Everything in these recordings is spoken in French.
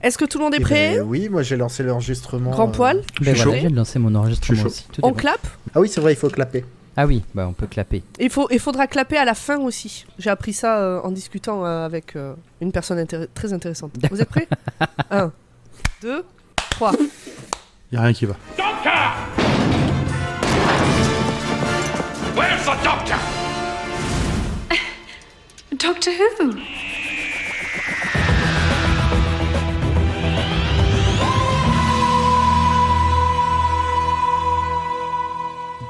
Est-ce que tout le monde est prêt? Oui, moi j'ai lancé l'enregistrement. Grand poil. Ben voilà, je viens de lancer mon enregistrement aussi. On clappe? Ah oui, c'est vrai, il faut clapper. Ah oui, on peut clapper. Il faudra clapper à la fin aussi. J'ai appris ça en discutant avec une personne très intéressante. Vous êtes prêts? 1, 2, 3. Y a rien qui va. Doctor! Where's the doctor? Doctor Who?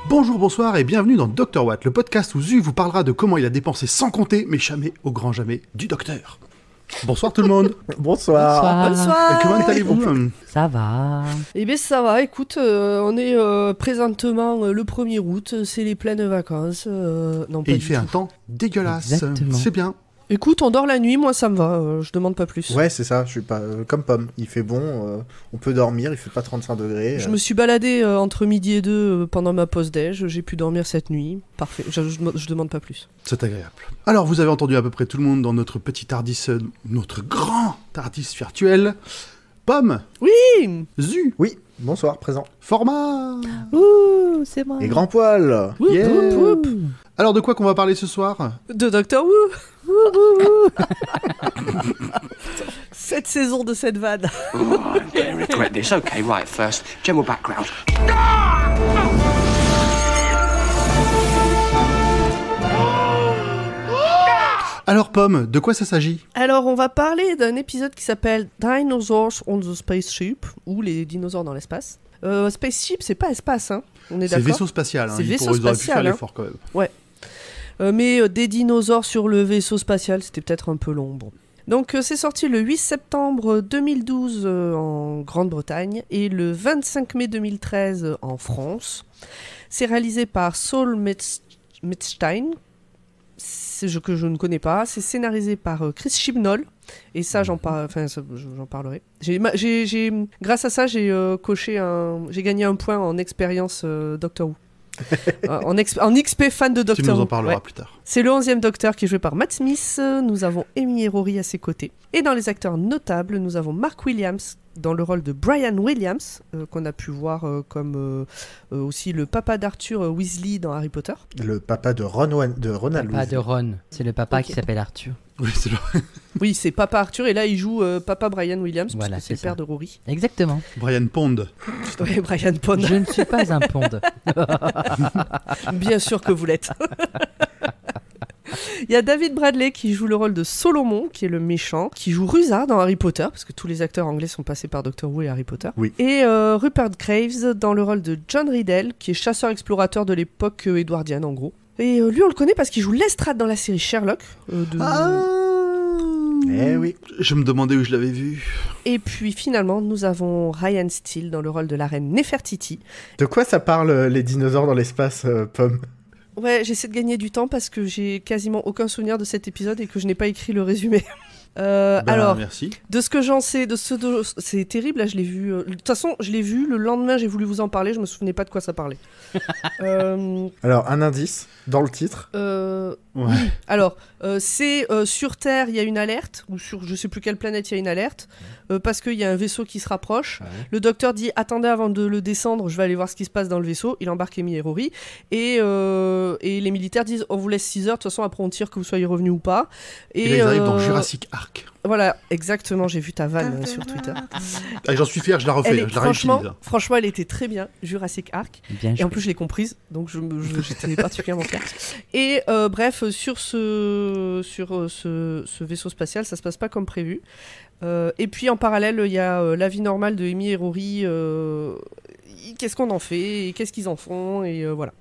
Bonjour, bonsoir et bienvenue dans Dr Watt, le podcast où Zu vous parlera de comment il a dépensé sans compter, mais jamais, au grand jamais, du docteur. Bonsoir tout le monde. Bonsoir. Bonsoir. Et comment allez-vous? Ça va. Eh bien ça va, écoute, on est présentement le 1er août, c'est les pleines vacances. Non, pas Et il du fait tout. un temps dégueulasse. Exactement. C'est bien. Écoute, on dort la nuit, moi ça me va, je demande pas plus. Ouais, c'est ça, je suis pas comme Pomme. Il fait bon, on peut dormir, il fait pas 35 degrés. Je me suis baladé entre midi et 2 pendant ma pause déj, j'ai pu dormir cette nuit, parfait, je demande pas plus. C'est agréable. Alors, vous avez entendu à peu près tout le monde dans notre petit Tardis, notre grand Tardis virtuel. Pomme. Oui. Zu. Oui, bonsoir, présent. Format. Ouh, c'est moi. Et Grand Poil. Woup, Yeah. woup, woup. Alors, de quoi qu'on va parler ce soir? De Doctor Who. Cette saison de cette vanne. Oh, I'm going to regret this. Okay, right, first, general background. Alors, Pomme, de quoi ça s'agit? Alors, on va parler d'un épisode qui s'appelle Dinosaurs on the Spaceship, ou les dinosaures dans l'espace. Spaceship, c'est pas espace, hein. On est C'est d'accord. vaisseau spatial. C'est vaisseau ils auraient pu spatial, faire hein. l'effort quand même. Mais des dinosaures sur le vaisseau spatial, c'était peut-être un peu long. Bon. Donc, c'est sorti le 8 septembre 2012 en Grande-Bretagne et le 25 mai 2013 en France. C'est réalisé par Saul Metzstein, que je ne connais pas. C'est scénarisé par Chris Chibnall. Et ça, j'en parlerai. Grâce à ça, j'ai gagné un point en expérience Doctor Who. en XP fan de Doctor Who. Tu nous en parleras Ouais. plus tard. C'est le 11e Docteur qui est joué par Matt Smith. Nous avons Amy et Rory à ses côtés. Et dans les acteurs notables, nous avons Mark Williams dans le rôle de Brian Williams, qu'on a pu voir comme aussi le papa d'Arthur Weasley dans Harry Potter. Le papa de Ronald Papa Weasley. de Ron. C'est le papa Ok. qui s'appelle Arthur. Oui, c'est le... Oui, c'est papa Arthur et là il joue papa Brian Williams, Voilà, parce que c'est c'est le père ça. de Rory. Exactement. Brian Pond. Ouais, Brian Pond. Je ne suis pas un pond. Bien sûr que vous l'êtes. Il y a David Bradley qui joue le rôle de Solomon, qui est le méchant, qui joue Rusard dans Harry Potter, parce que tous les acteurs anglais sont passés par Doctor Who et Harry Potter. Oui. Et Rupert Graves dans le rôle de John Riddell, qui est chasseur-explorateur de l'époque édouardienne en gros. Et lui on le connaît parce qu'il joue Lestrade dans la série Sherlock. Eh oui. Je me demandais où je l'avais vu. Et puis finalement nous avons Ryan Steele dans le rôle de la reine Nefertiti. De quoi ça parle les dinosaures dans l'espace, Pomme? Ouais, j'essaie de gagner du temps parce que j'ai quasiment aucun souvenir de cet épisode et que je n'ai pas écrit le résumé. Alors, Merci. de ce que j'en sais, c'est terrible, là je l'ai vu. De toute façon, je l'ai vu, le lendemain j'ai voulu vous en parler, je me souvenais pas de quoi ça parlait. Alors, un indice dans le titre. Ouais. Alors, c'est sur Terre, il y a une alerte, ou sur je sais plus quelle planète il y a une alerte, parce qu'il y a un vaisseau qui se rapproche. Ouais. Le docteur dit attendez avant de le descendre, je vais aller voir ce qui se passe dans le vaisseau. Il embarque Amy et Rory. Et les militaires disent on vous laisse 6 heures, de toute façon après on tire que vous soyez revenus ou pas. Et là, ils arrivent dans Jurassic Ark. Voilà, exactement, j'ai vu ta vanne sur Twitter. Ah, j'en suis fier, je la refais, je la réutilise. Franchement, elle était très bien, Jurassic Ark. Bien Et en plus, je l'ai comprise, donc j'étais particulièrement fière. Et bref, sur ce vaisseau spatial, ça se passe pas comme prévu. Et puis en parallèle, il y a la vie normale de Amy et Rory. Qu'est-ce qu'on en fait et qu'est-ce qu'ils en font et voilà.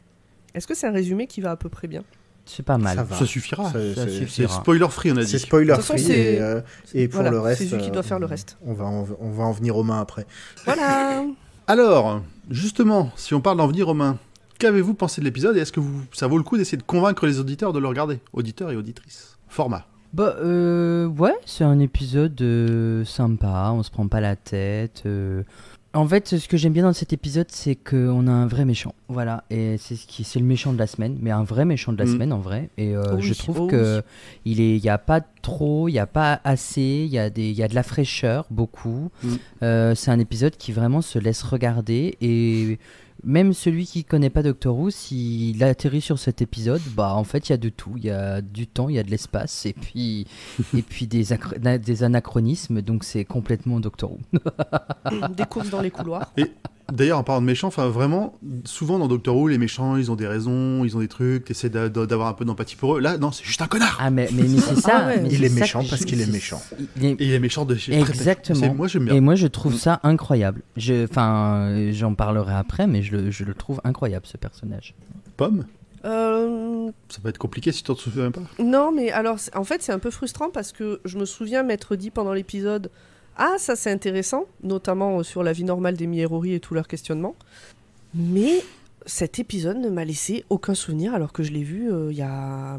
Est-ce que c'est un résumé qui va à peu près bien? C'est pas mal. Ça va. Ça suffira. Ça C'est suffira. spoiler free, on a C'est dit. spoiler De toute façon, free c'est- et pour Voilà, le reste. c'est lui qui doit faire le reste. On va en venir aux mains après. Voilà. Alors, justement, si on parle d'en venir aux mains, qu'avez-vous pensé de l'épisode et est-ce que ça vaut le coup d'essayer de convaincre les auditeurs de le regarder? Auditeurs et auditrices. Format. Ouais, c'est un épisode sympa, on se prend pas la tête. En fait, ce que j'aime bien dans cet épisode, c'est qu'on a un vrai méchant. Voilà, et c'est le méchant de la semaine, mais un vrai méchant de la semaine en vrai. Et je trouve que il y a pas trop, il y a pas assez, il y a de la fraîcheur, beaucoup. C'est un épisode qui vraiment se laisse regarder et même celui qui connaît pas Doctor Who, s'il atterrit sur cet épisode, bah en fait il y a de tout, il y a du temps, il y a de l'espace et puis des anachronismes, donc c'est complètement Doctor Who. Des courses dans les couloirs. Et d'ailleurs, en parlant de méchants, enfin vraiment, souvent dans Doctor Who, les méchants, ils ont des raisons, ils ont des trucs, t'essaies d'avoir un peu d'empathie pour eux. Là, non, c'est juste un connard. Ah mais c'est ça. Ah ouais. mais Il c'est est ça méchant que parce qu'il est méchant. il est- Et il est méchant de chez Exactement. Moi, j'aime bien. Et moi, je trouve ça incroyable. J'en parlerai après, mais je le trouve incroyable, ce personnage. Pomme, Euh, ça va être compliqué si tu t'en souviens pas. non, mais alors, en fait, c'est un peu frustrant parce que je me souviens m'être dit pendant l'épisode « Ah, ça c'est intéressant », notamment sur la vie normale des Mierori et tous leurs questionnements. Mais cet épisode ne m'a laissé aucun souvenir alors que je l'ai vu il y a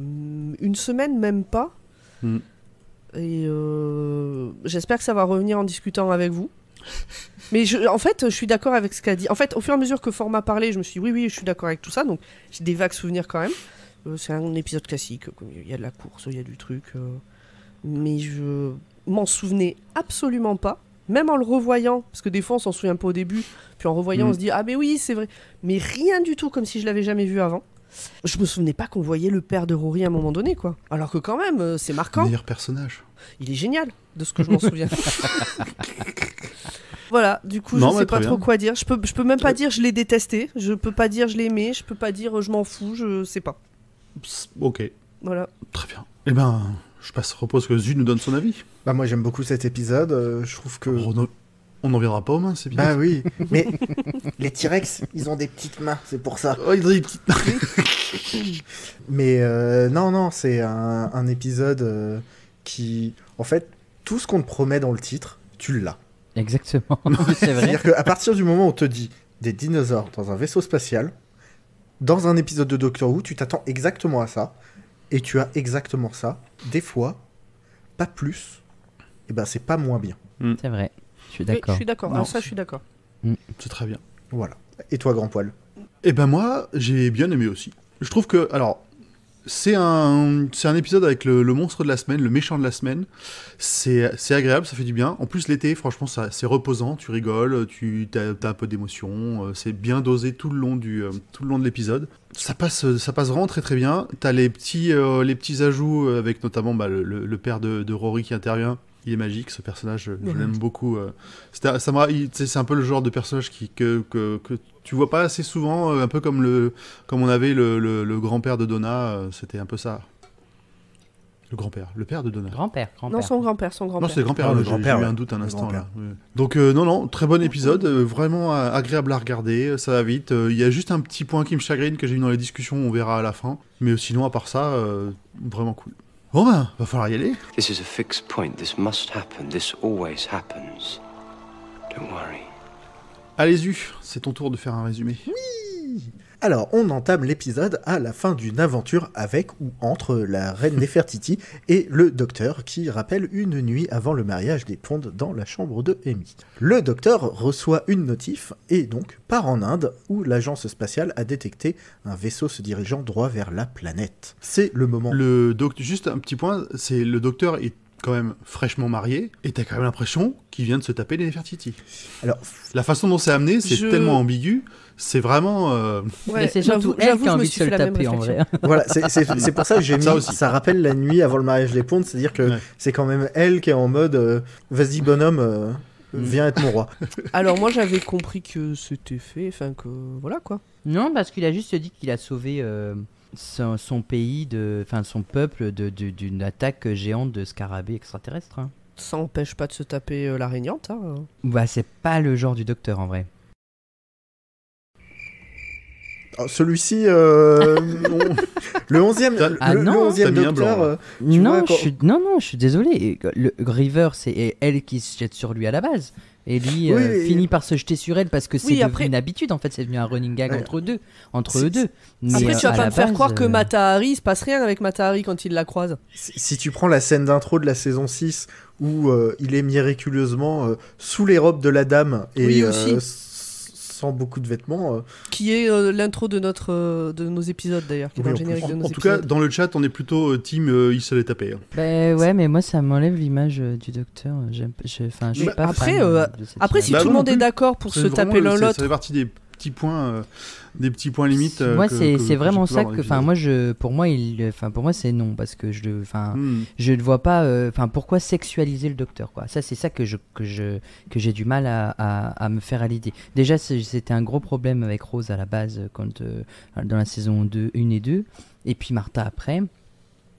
une semaine, même pas. Mm. Et j'espère que ça va revenir en discutant avec vous. Mais en fait, je suis d'accord avec ce qu'a dit. En fait, au fur et à mesure que Format parlait, je me suis dit oui, je suis d'accord avec tout ça. Donc, j'ai des vagues souvenirs quand même. C'est un épisode classique. Il y a de la course, il y a du truc. Mais je m'en souvenais absolument pas. Même en le revoyant, parce que des fois, on s'en souvient pas au début. Puis en revoyant, on se dit ah, mais oui, c'est vrai. Mais rien du tout comme si je l'avais jamais vu avant. Je me souvenais pas qu'on voyait le père de Rory à un moment donné, quoi. Alors que quand même, c'est marquant. Meilleur personnage. Il est génial, de ce que je m'en souviens. Voilà, du coup, Non, je sais mais pas très trop bien. quoi dire. Je peux même pas dire je l'ai détesté. Je peux pas dire je l'ai aimé. Je peux pas dire je m'en fous. Je sais pas. Ok, Voilà. très bien. Eh ben, je propose que Zu nous donne son avis. Bah moi j'aime beaucoup cet épisode, je trouve que... On n'en viendra pas aux mains, c'est bien. Bah oui, mais les T-Rex, ils ont des petites mains, c'est pour ça. Oh, il a des petites... Mais non, c'est un épisode qui... En fait, tout ce qu'on te promet dans le titre, tu l'as. Exactement. C'est vrai. C'est-à-dire qu'à partir du moment où on te dit des dinosaures dans un vaisseau spatial, dans un épisode de Doctor Who, tu t'attends exactement à ça, et tu as exactement ça. Des fois, pas plus, et ben c'est pas moins bien. C'est vrai. Je suis Oui, je d'accord. suis d'accord. Non, Ah, ça, je suis d'accord. C'est très bien. Voilà. Et toi, Grand Poil? Eh ben moi, j'ai bien aimé aussi. Je trouve que, alors, c'est un épisode avec le monstre de la semaine, le méchant de la semaine. C'est agréable, ça fait du bien. En plus, l'été, franchement, c'est reposant. Tu rigoles, t'as un peu d'émotion. C'est bien dosé tout le long de l'épisode. Ça passe vraiment très très bien. T'as les petits ajouts avec notamment le père de Rory qui intervient. Il est magique, ce personnage, je l'aime beaucoup. C'est un peu le genre de personnage que tu vois pas assez souvent, un peu comme on avait le grand-père de Donna, c'était un peu ça. Le père de Donna. Grand-père. Non, son grand-père. Non, c'est le grand-père, Ah, le j'ai grand-père, eu ouais. un doute un Le instant. grand-père. Là. Ouais. Donc non, très bon épisode, vraiment agréable à regarder, ça va vite. Il y a juste un petit point qui me chagrine que j'ai eu dans les discussions, on verra à la fin. Mais sinon, à part ça, vraiment cool. Bon ben, va falloir y aller. This is a fixed point. This must happen. This always happens. Don't worry. Allez Zu, c'est ton tour de faire un résumé. Alors, on entame l'épisode à la fin d'une aventure avec ou entre la reine Nefertiti et le docteur qui rappelle une nuit avant le mariage des Pond dans la chambre de Amy. Le docteur reçoit une notif et donc part en Inde où l'agence spatiale a détecté un vaisseau se dirigeant droit vers la planète. C'est le moment... Juste un petit point, c'est le docteur est quand même fraîchement marié et t'as quand même l'impression qu'il vient de se taper les Nefertiti. Alors, La façon dont c'est amené, c'est tellement ambigu, c'est vraiment... Ouais, Mais c'est surtout elle qui a envie de se le taper en vrai. voilà, c'est pour ça que j'ai mis... Ça aussi. Ça rappelle la nuit avant le mariage des Pond, c'est-à-dire que Ouais. c'est quand même elle qui est en mode vas-y bonhomme, viens être mon roi. Alors moi, j'avais compris que c'était fait. Enfin, que voilà, quoi. Non, parce qu'il a juste dit qu'il a sauvé son pays, son peuple d'une attaque géante de scarabées extraterrestres. Hein. Ça empêche pas de se taper la régnante. Hein. Bah, c'est pas le genre du docteur en vrai. Alors, celui-ci, le 11e, Ah le non, 11e t'as mis un docteur... blanc, Tu Non, vois, quand- je suis désolé. Le River, c'est elle qui se jette sur lui à la base. Et lui finit par se jeter sur elle parce que c'est devenu une habitude, en fait, c'est devenu un running gag entre eux deux. Mais après, tu vas pas me faire croire que Mata Hari, il se passe rien avec Mata Hari quand il la croise. Si tu prends la scène d'intro de la saison 6 où il est miraculeusement sous les robes de la dame et sans beaucoup de vêtements. Qui est l'intro de nos épisodes d'ailleurs, qui est dans le générique de nos épisodes. En tout cas, dans le chat, on est plutôt team il se l'est tapé. Hein. Ouais, mais moi ça m'enlève l'image du docteur. Après, si tout le monde est d'accord pour se taper l'un l'autre. Ça fait partie des petits points limites. Moi, c'est vraiment ça que, pour moi, c'est non parce que je ne vois pas. Pourquoi sexualiser le docteur, quoi. Ça, c'est ça que j'ai du mal à me faire à l'idée. Déjà, c'était un gros problème avec Rose à la base dans la saison 1 et 2, et puis Martha après.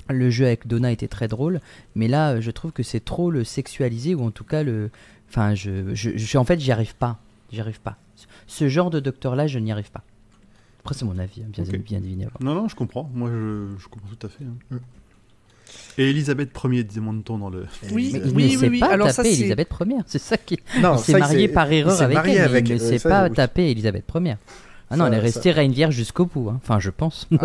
Le jeu avec Donna était très drôle, mais là, je trouve que c'est trop le sexualiser, ou en tout cas en fait, j'y arrive pas. Ce genre de docteur-là, je n'y arrive pas. Après, c'est mon avis, bien deviné. Non, je comprends. Moi, je comprends tout à fait. Hein. Et Elisabeth Ier, disait Monton dans le... Oui. Pas alors taper Elisabeth Ier, c'est ça qui... Non, il s'est marié par erreur avec elle, mais il ne s'est pas tapé Elisabeth Ier. Ah non, elle est restée reine vierge jusqu'au bout, hein. Enfin, je pense. Bon.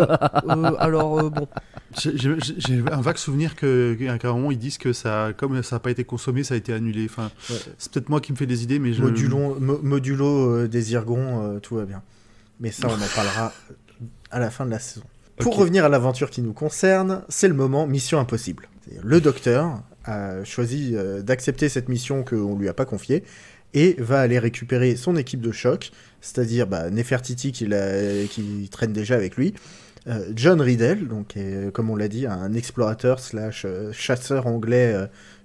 J'ai un vague souvenir qu'à un moment, ils disent que comme ça n'a pas été consommé, ça a été annulé. Enfin, c'est peut-être moi qui me fais des idées, mais Modulo des Irgons, tout va bien. Mais ça, on en parlera à la fin de la saison. Pour revenir à l'aventure qui nous concerne, c'est le moment Mission Impossible. Le docteur a choisi d'accepter cette mission qu'on ne lui a pas confiée et va aller récupérer son équipe de choc, c'est-à-dire Nefertiti qui traîne déjà avec lui, John Riddle, donc, comme on l'a dit, un explorateur / chasseur anglais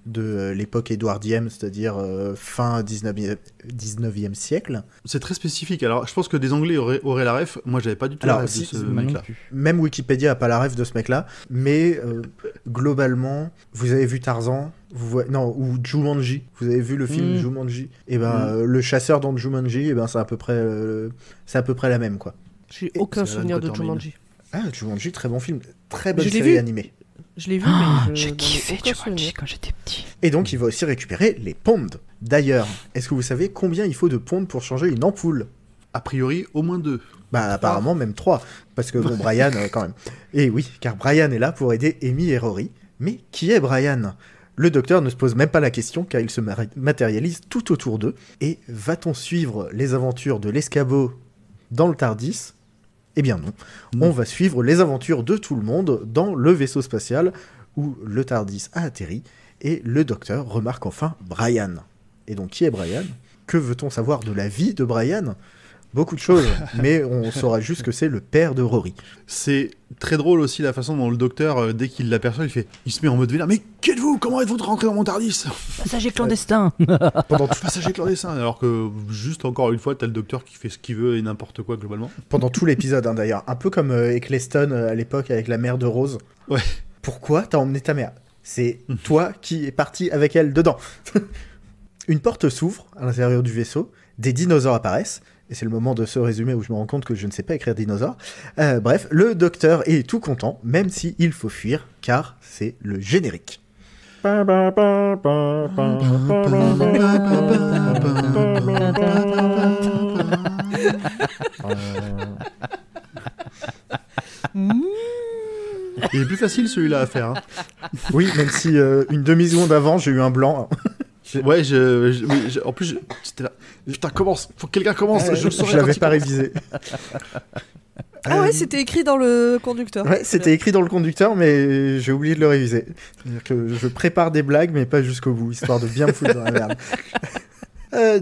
de l'époque édouardienne, c'est-à-dire fin 19e siècle. C'est très spécifique. Alors, je pense que des Anglais auraient la ref. Moi, j'avais pas du tout la ref de ce mec-là. Même Wikipédia a pas la ref de ce mec-là. Mais globalement, vous avez vu Tarzan ou Jumanji. Vous avez vu le film Jumanji. Et le chasseur dans Jumanji, c'est à peu près la même, quoi. J'ai aucun souvenir de Jumanji. Ah, Jumanji, très bon film. Très bonne série animée. Je l'ai vu, mais j'ai kiffé Jumanji quand j'étais petit. Et donc, il va aussi récupérer les ponds. D'ailleurs, est-ce que vous savez combien il faut de ponds pour changer une ampoule ? A priori, au moins 2. Apparemment, même 3. Parce que, Brian, quand même. Et oui, car Brian est là pour aider Amy et Rory. Mais qui est Brian ? Le docteur ne se pose même pas la question, car il se matérialise tout autour d'eux. Et va-t-on suivre les aventures de l'escabeau dans le TARDIS ? Eh bien non, on va suivre les aventures de tout le monde dans le vaisseau spatial où le TARDIS a atterri et le docteur remarque enfin Brian. Et donc qui est Brian ? Que veut-on savoir de la vie de Brian ? Beaucoup de choses, mais on saura juste que c'est le père de Rory. C'est très drôle aussi la façon dont le docteur, dès qu'il l'aperçoit, il se met en mode vénère. Mais qui êtes-vous ? Comment êtes-vous rentré dans mon TARDIS ? Passager clandestin. Pendant tout passager clandestin. Alors que juste encore une fois, t'as le docteur qui fait ce qu'il veut et n'importe quoi globalement. Pendant tout l'épisode d'ailleurs, un peu comme Eccleston à l'époque avec la mère de Rose. Ouais. Pourquoi t'as emmené ta mère ? C'est toi qui es parti avec elle dedans. Une porte s'ouvre à l'intérieur du vaisseau, des dinosaures apparaissent. Et c'est le moment de ce résumé où je me rends compte que je ne sais pas écrire dinosaure. Bref, le docteur est tout content, même s'il faut fuir, car c'est le générique. Il est plus facile celui-là à faire. Hein. Oui, même si une demi-seconde avant, j'ai eu un blanc. Ouais, en plus, j'étais là. Putain, commence. Faut que quelqu'un commence. Je l'avais pas révisé. Ah ouais, c'était écrit dans le conducteur. Ouais, c'était écrit dans le conducteur, mais j'ai oublié de le réviser. C'est-à-dire que je prépare des blagues, mais pas jusqu'au bout, histoire de bien me foutre dans la merde.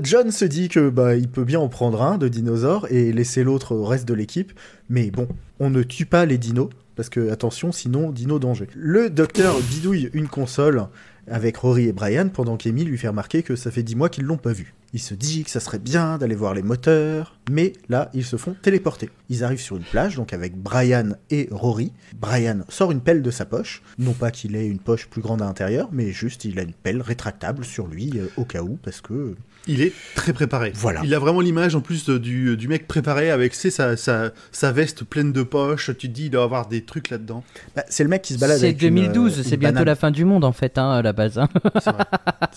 John se dit que il peut bien en prendre un de dinosaure et laisser l'autre au reste de l'équipe, mais bon, on ne tue pas les dinos, parce que, attention, sinon, dino danger. Le docteur bidouille une console avec Rory et Brian pendant qu'Amy lui fait remarquer que ça fait 10 mois qu'ils l'ont pas vu. Il se dit que ça serait bien d'aller voir les moteurs, mais là, ils se font téléporter. Ils arrivent sur une plage, donc avec Brian et Rory. Brian sort une pelle de sa poche, non pas qu'il ait une poche plus grande à l'intérieur, mais juste il a une pelle rétractable sur lui, au cas où, parce que... Il est très préparé. Voilà. Il a vraiment l'image en plus du mec préparé avec sa veste pleine de poches. Tu te dis il doit avoir des trucs là-dedans. C'est le mec qui se balade avec 2012, c'est bientôt la fin du monde en fait, à la base.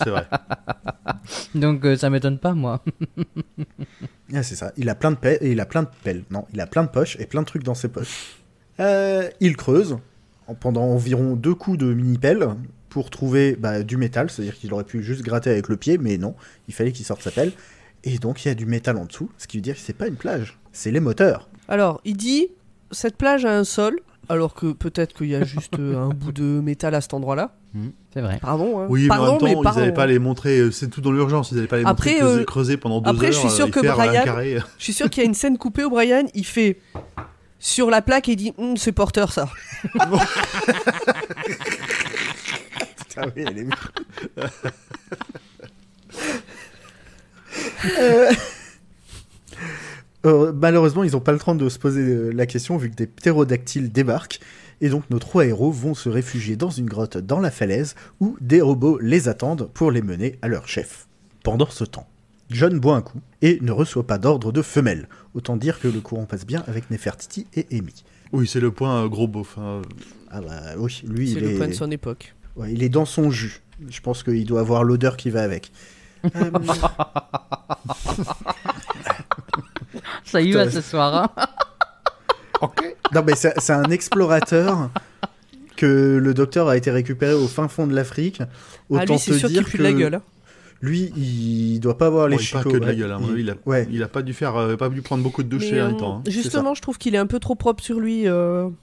C'est vrai. Donc ça m'étonne pas, moi. Ah, c'est ça. Il a plein de pelles. Non, il a plein de poches et plein de trucs dans ses poches. Il creuse pendant environ 2 coups de mini-pelle pour trouver du métal. C'est-à-dire qu'il aurait pu juste gratter avec le pied, mais non. Il fallait qu'il sorte sa pelle. Et donc, il y a du métal en dessous. Ce qui veut dire que c'est pas une plage. C'est les moteurs. Alors, il dit, cette plage a un sol, alors que peut-être qu'il y a juste un bout de métal à cet endroit-là. C'est vrai. Pardon. Hein. Oui, pardon, mais en même temps, ils n'allaient pardon. pas les montrer, c'est tout dans l'urgence, ils n'allaient pas les Après, montrer creuser pendant 2 heures. après, je suis sûr et que faire un Brian, carré. je suis sûr qu'il y a une scène coupée où Brian, il fait sur la plaque et il dit c'est porteur ça. Ah oui, elle est malheureusement, ils n'ont pas le temps de se poser la question vu que des ptérodactyles débarquent. Et donc nos 3 héros vont se réfugier dans une grotte dans la falaise où des robots les attendent pour les mener à leur chef. Pendant ce temps, John boit un coup et ne reçoit pas d'ordre de femelle. Autant dire que le courant passe bien avec Nefertiti et Amy. Oui, c'est le point gros beauf. Hein. Ah bah oui, lui C'est le point de son époque. Ouais, il est dans son jus. Je pense qu'il doit avoir l'odeur qui va avec. Ça y va ce soir. Hein. Ok. Non mais c'est un explorateur que le docteur a été récupéré au fin fond de l'Afrique. Autant lui, c'est te sûr dire qu'il pue que de la gueule. Hein. lui, il doit pas avoir les Il pas chicots. que de la gueule. Hein. Ouais. Il a pas dû prendre beaucoup de douches Mais, ces derniers temps. Hein. justement, je trouve qu'il est un peu trop propre sur lui.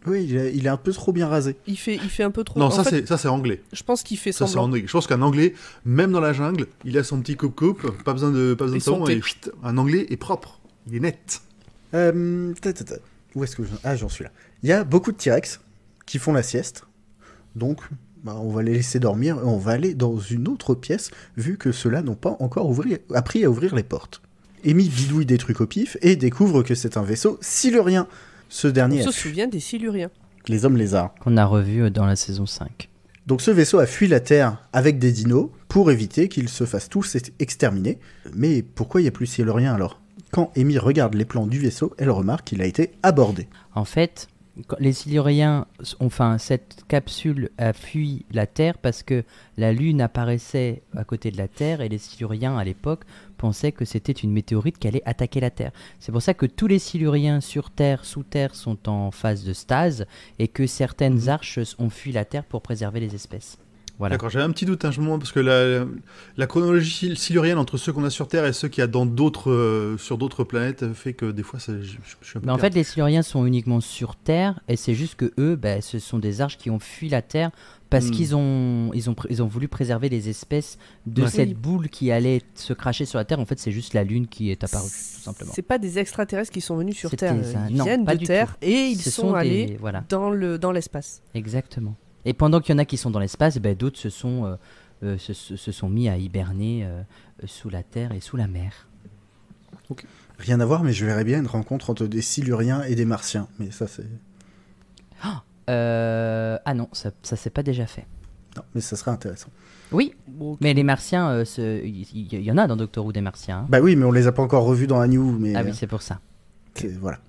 Oui, il est un peu trop bien rasé. Il fait un peu trop. Non, en ça fait, c'est anglais. Je pense qu'il fait Ça c'est semblant. anglais. Je pense qu'un anglais, même dans la jungle, il a son petit coupe, pas besoin de Et son savon, thé. et un anglais est propre, il est net. Où est-ce que j'en suis là. Il y a beaucoup de T-Rex qui font la sieste. Donc, on va les laisser dormir et on va aller dans une autre pièce vu que ceux-là n'ont pas encore appris à ouvrir les portes. Amy bidouille des trucs au pif et découvre que c'est un vaisseau silurien. Ce dernier On se souvient des Siluriens. les hommes lézards. Qu'on a revu dans la saison 5. Donc ce vaisseau a fui la Terre avec des dinos pour éviter qu'ils se fassent tous exterminer. Mais pourquoi il n'y a plus de silurien alors ? Quand Amy regarde les plans du vaisseau, elle remarque qu'il a été abordé. En fait, les Siluriens, cette capsule a fui la Terre parce que la Lune apparaissait à côté de la Terre et les Siluriens à l'époque pensaient que c'était une météorite qui allait attaquer la Terre. C'est pour ça que tous les Siluriens sur Terre, sous Terre, sont en phase de stase et que certaines arches ont fui la Terre pour préserver les espèces. Voilà. D'accord, j'avais un petit doute, parce que la chronologie silurienne entre ceux qu'on a sur Terre et ceux qu'il y a sur d'autres planètes fait que des fois, je suis un peu Mais en perdu. fait, les Siluriens sont uniquement sur Terre et c'est juste que eux, ce sont des arches qui ont fui la Terre parce qu'ils ont voulu préserver les espèces de cette boule qui allait se cracher sur la Terre. En fait, c'est juste la Lune qui est apparue, tout simplement. C'est pas des extraterrestres qui sont venus sur C'était Terre. ça. Ils Non, viennent pas de du Terre tout. et ils Ce sont allés voilà. dans l'espace. Exactement. Et pendant qu'il y en a qui sont dans l'espace, d'autres se sont mis à hiberner sous la terre et sous la mer. Rien à voir, mais je verrais bien une rencontre entre des Siluriens et des Martiens. Mais ça, c'est... Ah non, ça s'est pas déjà fait. Non, mais ça serait intéressant. Oui, Bon, mais les Martiens, il y en a dans Doctor Who des Martiens. Hein. Bah oui, mais on les a pas encore revus dans A New Who, mais... Ah oui, c'est pour ça. Voilà.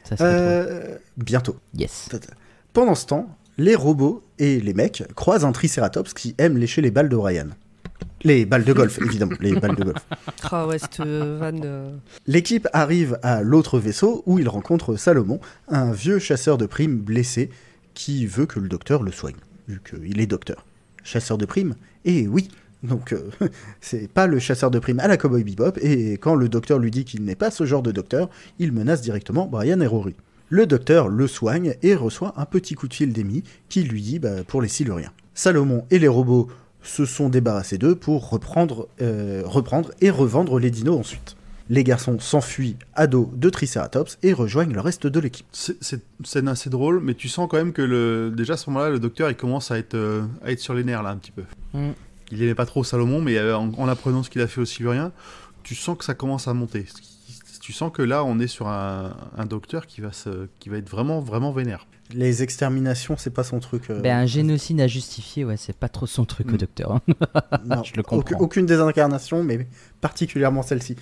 Ça se retrouve. Bientôt. Yes. Pendant ce temps, les robots et les mecs croisent un Triceratops qui aime lécher les balles de Brian. Les balles de golf, évidemment, les balles de golf. Ah ouais, cette vanne. L'équipe arrive à l'autre vaisseau où ils rencontrent Salomon, un vieux chasseur de primes blessé qui veut que le docteur le soigne, vu qu'il est docteur. Chasseur de primes ? Et oui, donc c'est pas le chasseur de primes à la Cowboy Bebop, et quand le docteur lui dit qu'il n'est pas ce genre de docteur, il menace directement Brian et Rory. Le docteur le soigne et reçoit un petit coup de fil d'Amy qui lui dit pour les Siluriens. Salomon et les robots se sont débarrassés d'eux pour reprendre et revendre les dinos ensuite. Les garçons s'enfuient à dos de Triceratops et rejoignent le reste de l'équipe. C'est assez drôle, mais tu sens quand même que déjà à ce moment-là, le docteur il commence à être sur les nerfs là un petit peu. Il aimait pas trop Salomon, mais en apprenant ce qu'il a fait aux Siluriens, tu sens que ça commence à monter. Tu sens que là, on est sur un docteur qui va être vraiment, vraiment vénère. Les exterminations, c'est pas son truc. Un génocide à justifier, ouais, c'est pas trop son truc au docteur. Hein. Non, je le comprends. Aucune des incarnations, mais particulièrement celle-ci.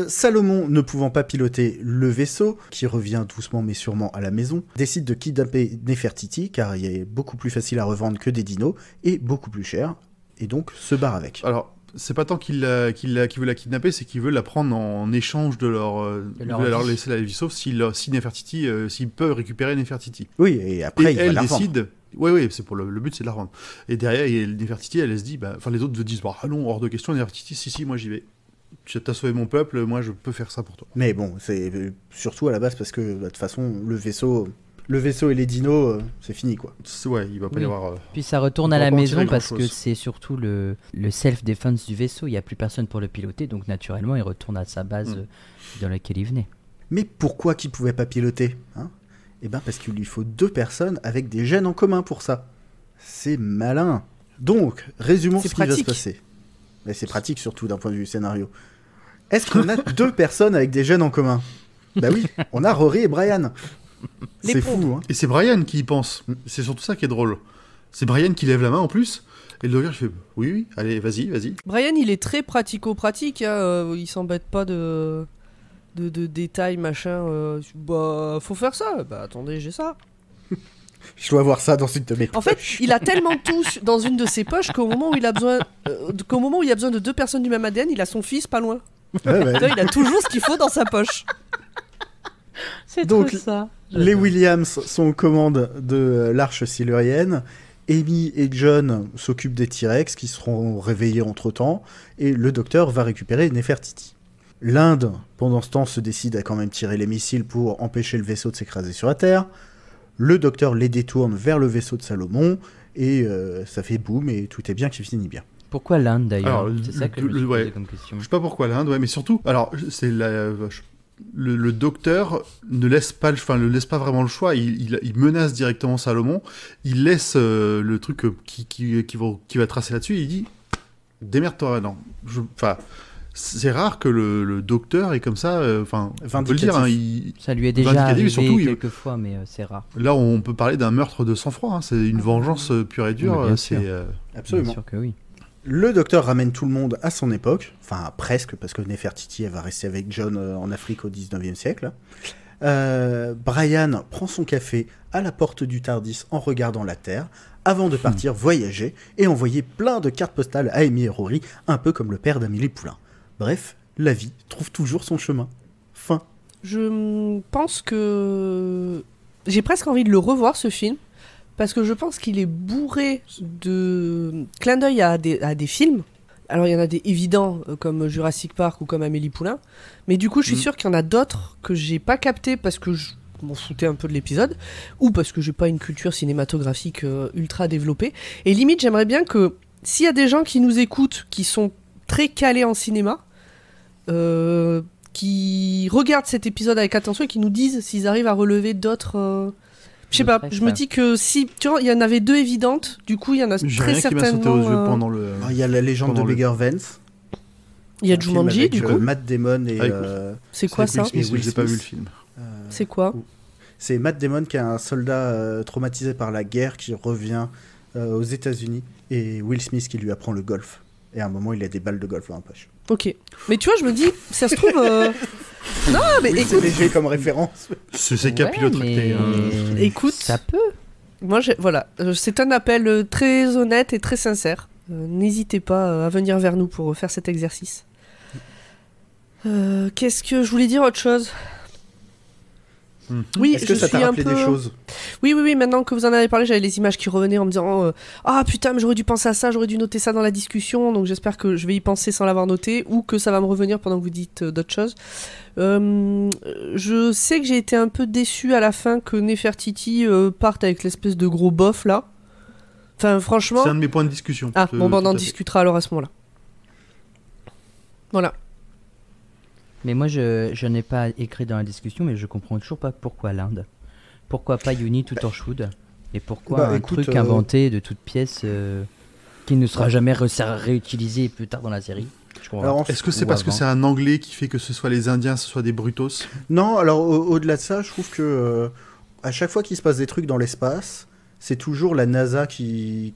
Salomon, ne pouvant pas piloter le vaisseau, qui revient doucement mais sûrement à la maison, décide de kidnapper Nefertiti, car il est beaucoup plus facile à revendre que des dinos, et beaucoup plus cher, et donc se barre avec. Alors, C'est pas tant qu'il veut la kidnapper, c'est qu'il veut la prendre en échange de leur... il veut leur laisser la vie sauve si Nefertiti... s'il peut récupérer Nefertiti. Oui, et après, il va la décide... Oui, c'est pour le but, c'est de la rendre. Et derrière, Nefertiti, elle se dit... Enfin, les autres disent, ah non, hors de question, Nefertiti, si, moi j'y vais. Tu as sauvé mon peuple, moi je peux faire ça pour toi. Mais bon, c'est surtout à la base parce que, de toute façon, le vaisseau et les dinos, c'est fini, quoi. Ouais, il va pas y avoir... Puis ça retourne à la maison parce que c'est surtout le self-defense du vaisseau. Il n'y a plus personne pour le piloter, donc naturellement, il retourne à sa base dans laquelle il venait. Mais pourquoi qu'il pouvait pas piloter, hein? Eh ben parce qu'il lui faut 2 personnes avec des gènes en commun pour ça. C'est malin. Donc, résumons ce qui va se passer. Mais c'est pratique surtout d'un point de vue scénario. Est-ce qu'on a 2 personnes avec des gènes en commun? Bah oui, on a Rory et Brian. C'est fou, hein. Et c'est Brian qui y pense. C'est surtout ça qui est drôle. C'est Brian qui lève la main en plus. Et le docteur fait oui, allez, vas-y. Brian, il est très pratico-pratique. Hein. Il s'embête pas de détails, machin. Faut faire ça. Bah attendez, j'ai ça. Je dois avoir ça dans une de mes poches. En fait, il a tellement tout dans une de ses poches qu'au moment où il a besoin, de 2 personnes du même ADN, il a son fils pas loin. Ouais. Il a toujours ce qu'il faut dans sa poche. C'est donc trop ça. Les Williams sont aux commandes de l'arche silurienne. Amy et John s'occupent des T-Rex qui seront réveillés entre-temps. Et le docteur va récupérer Nefertiti. L'Inde, pendant ce temps, se décide à quand même tirer les missiles pour empêcher le vaisseau de s'écraser sur la Terre. Le docteur les détourne vers le vaisseau de Salomon. Et ça fait boum et tout est bien qui finit bien. Pourquoi l'Inde d'ailleurs? Alors, c'est ça que je me suis posé comme question. Je sais pas pourquoi l'Inde, mais surtout, alors c'est le docteur ne laisse pas vraiment le choix. Il menace directement Salomon. Il laisse le truc qui va tracer là-dessus. Et il dit démerde-toi. Non, c'est rare que le docteur est comme ça. On peut le dire. Ça lui est déjà arrivé quelques fois, mais c'est rare. Là, on peut parler d'un meurtre de sang-froid. Hein. C'est une vengeance pure et dure. Absolument. Bien sûr que oui. Le docteur ramène tout le monde à son époque, enfin presque, parce que Nefertiti elle va rester avec John en Afrique au 19e siècle. Brian prend son café à la porte du Tardis en regardant la Terre, avant de partir voyager et envoyer plein de cartes postales à Amy et Rory, un peu comme le père d'Amélie Poulain. Bref, la vie trouve toujours son chemin. Fin. Je pense que... J'ai presque envie de le revoir, ce film. Parce que je pense qu'il est bourré de clins d'œil à des films. Alors il y en a des évidents comme Jurassic Park ou comme Amélie Poulain. Mais du coup je suis sûre qu'il y en a d'autres que j'ai pas capté parce que je m'en foutais un peu de l'épisode. Ou parce que j'ai pas une culture cinématographique ultra développée. Et limite j'aimerais bien que s'il y a des gens qui nous écoutent, qui sont très calés en cinéma, qui regardent cet épisode avec attention et qui nous disent s'ils arrivent à relever d'autres... Je sais pas, je me dis que si, tu vois, il y en avait 2 évidentes, du coup il y en a très certainement... Pendant le... Il y a la légende de Beggar Vance. Il y a Jumanji, du coup. Matt Damon et... C'est quoi ça? Je n'ai pas vu le film. C'est quoi? C'est Matt Damon qui est un soldat traumatisé par la guerre qui revient aux États-Unis et Will Smith qui lui apprend le golf. Et à un moment, il a des balles de golf dans la poche. Ok. Mais tu vois, je me dis, ça se trouve... Non, mais oui, écoute... c'est léger comme référence. C'est capillotracté. Écoute, ça peut. Moi, voilà. C'est un appel très honnête et très sincère. N'hésitez pas à venir vers nous pour faire cet exercice. Qu'est-ce que je voulais dire autre chose? Oui, est-ce que ça t'a rappelé des choses? Oui, maintenant que vous en avez parlé, j'avais les images qui revenaient en me disant ah putain, mais j'aurais dû penser à ça, j'aurais dû noter ça dans la discussion, donc j'espère que je vais y penser sans l'avoir noté, ou que ça va me revenir pendant que vous dites d'autres choses. Je sais que j'ai été un peu déçu à la fin que Nefertiti parte avec l'espèce de gros bof là. Enfin, franchement... C'est un de mes points de discussion. Ah, bon, on en discutera alors à ce moment-là. Voilà. Mais moi, je n'ai pas écrit dans la discussion, mais je comprends toujours pas pourquoi l'Inde. Pourquoi pas Uni tout Torchwood? Et pourquoi un truc inventé de toute pièce qui ne sera jamais réutilisé plus tard dans la série? Alors, est-ce que c'est parce que c'est un anglais qui fait que ce soit les Indiens, ce soit des brutos? Non, alors au-delà de ça, je trouve que à chaque fois qu'il se passe des trucs dans l'espace, c'est toujours la NASA qui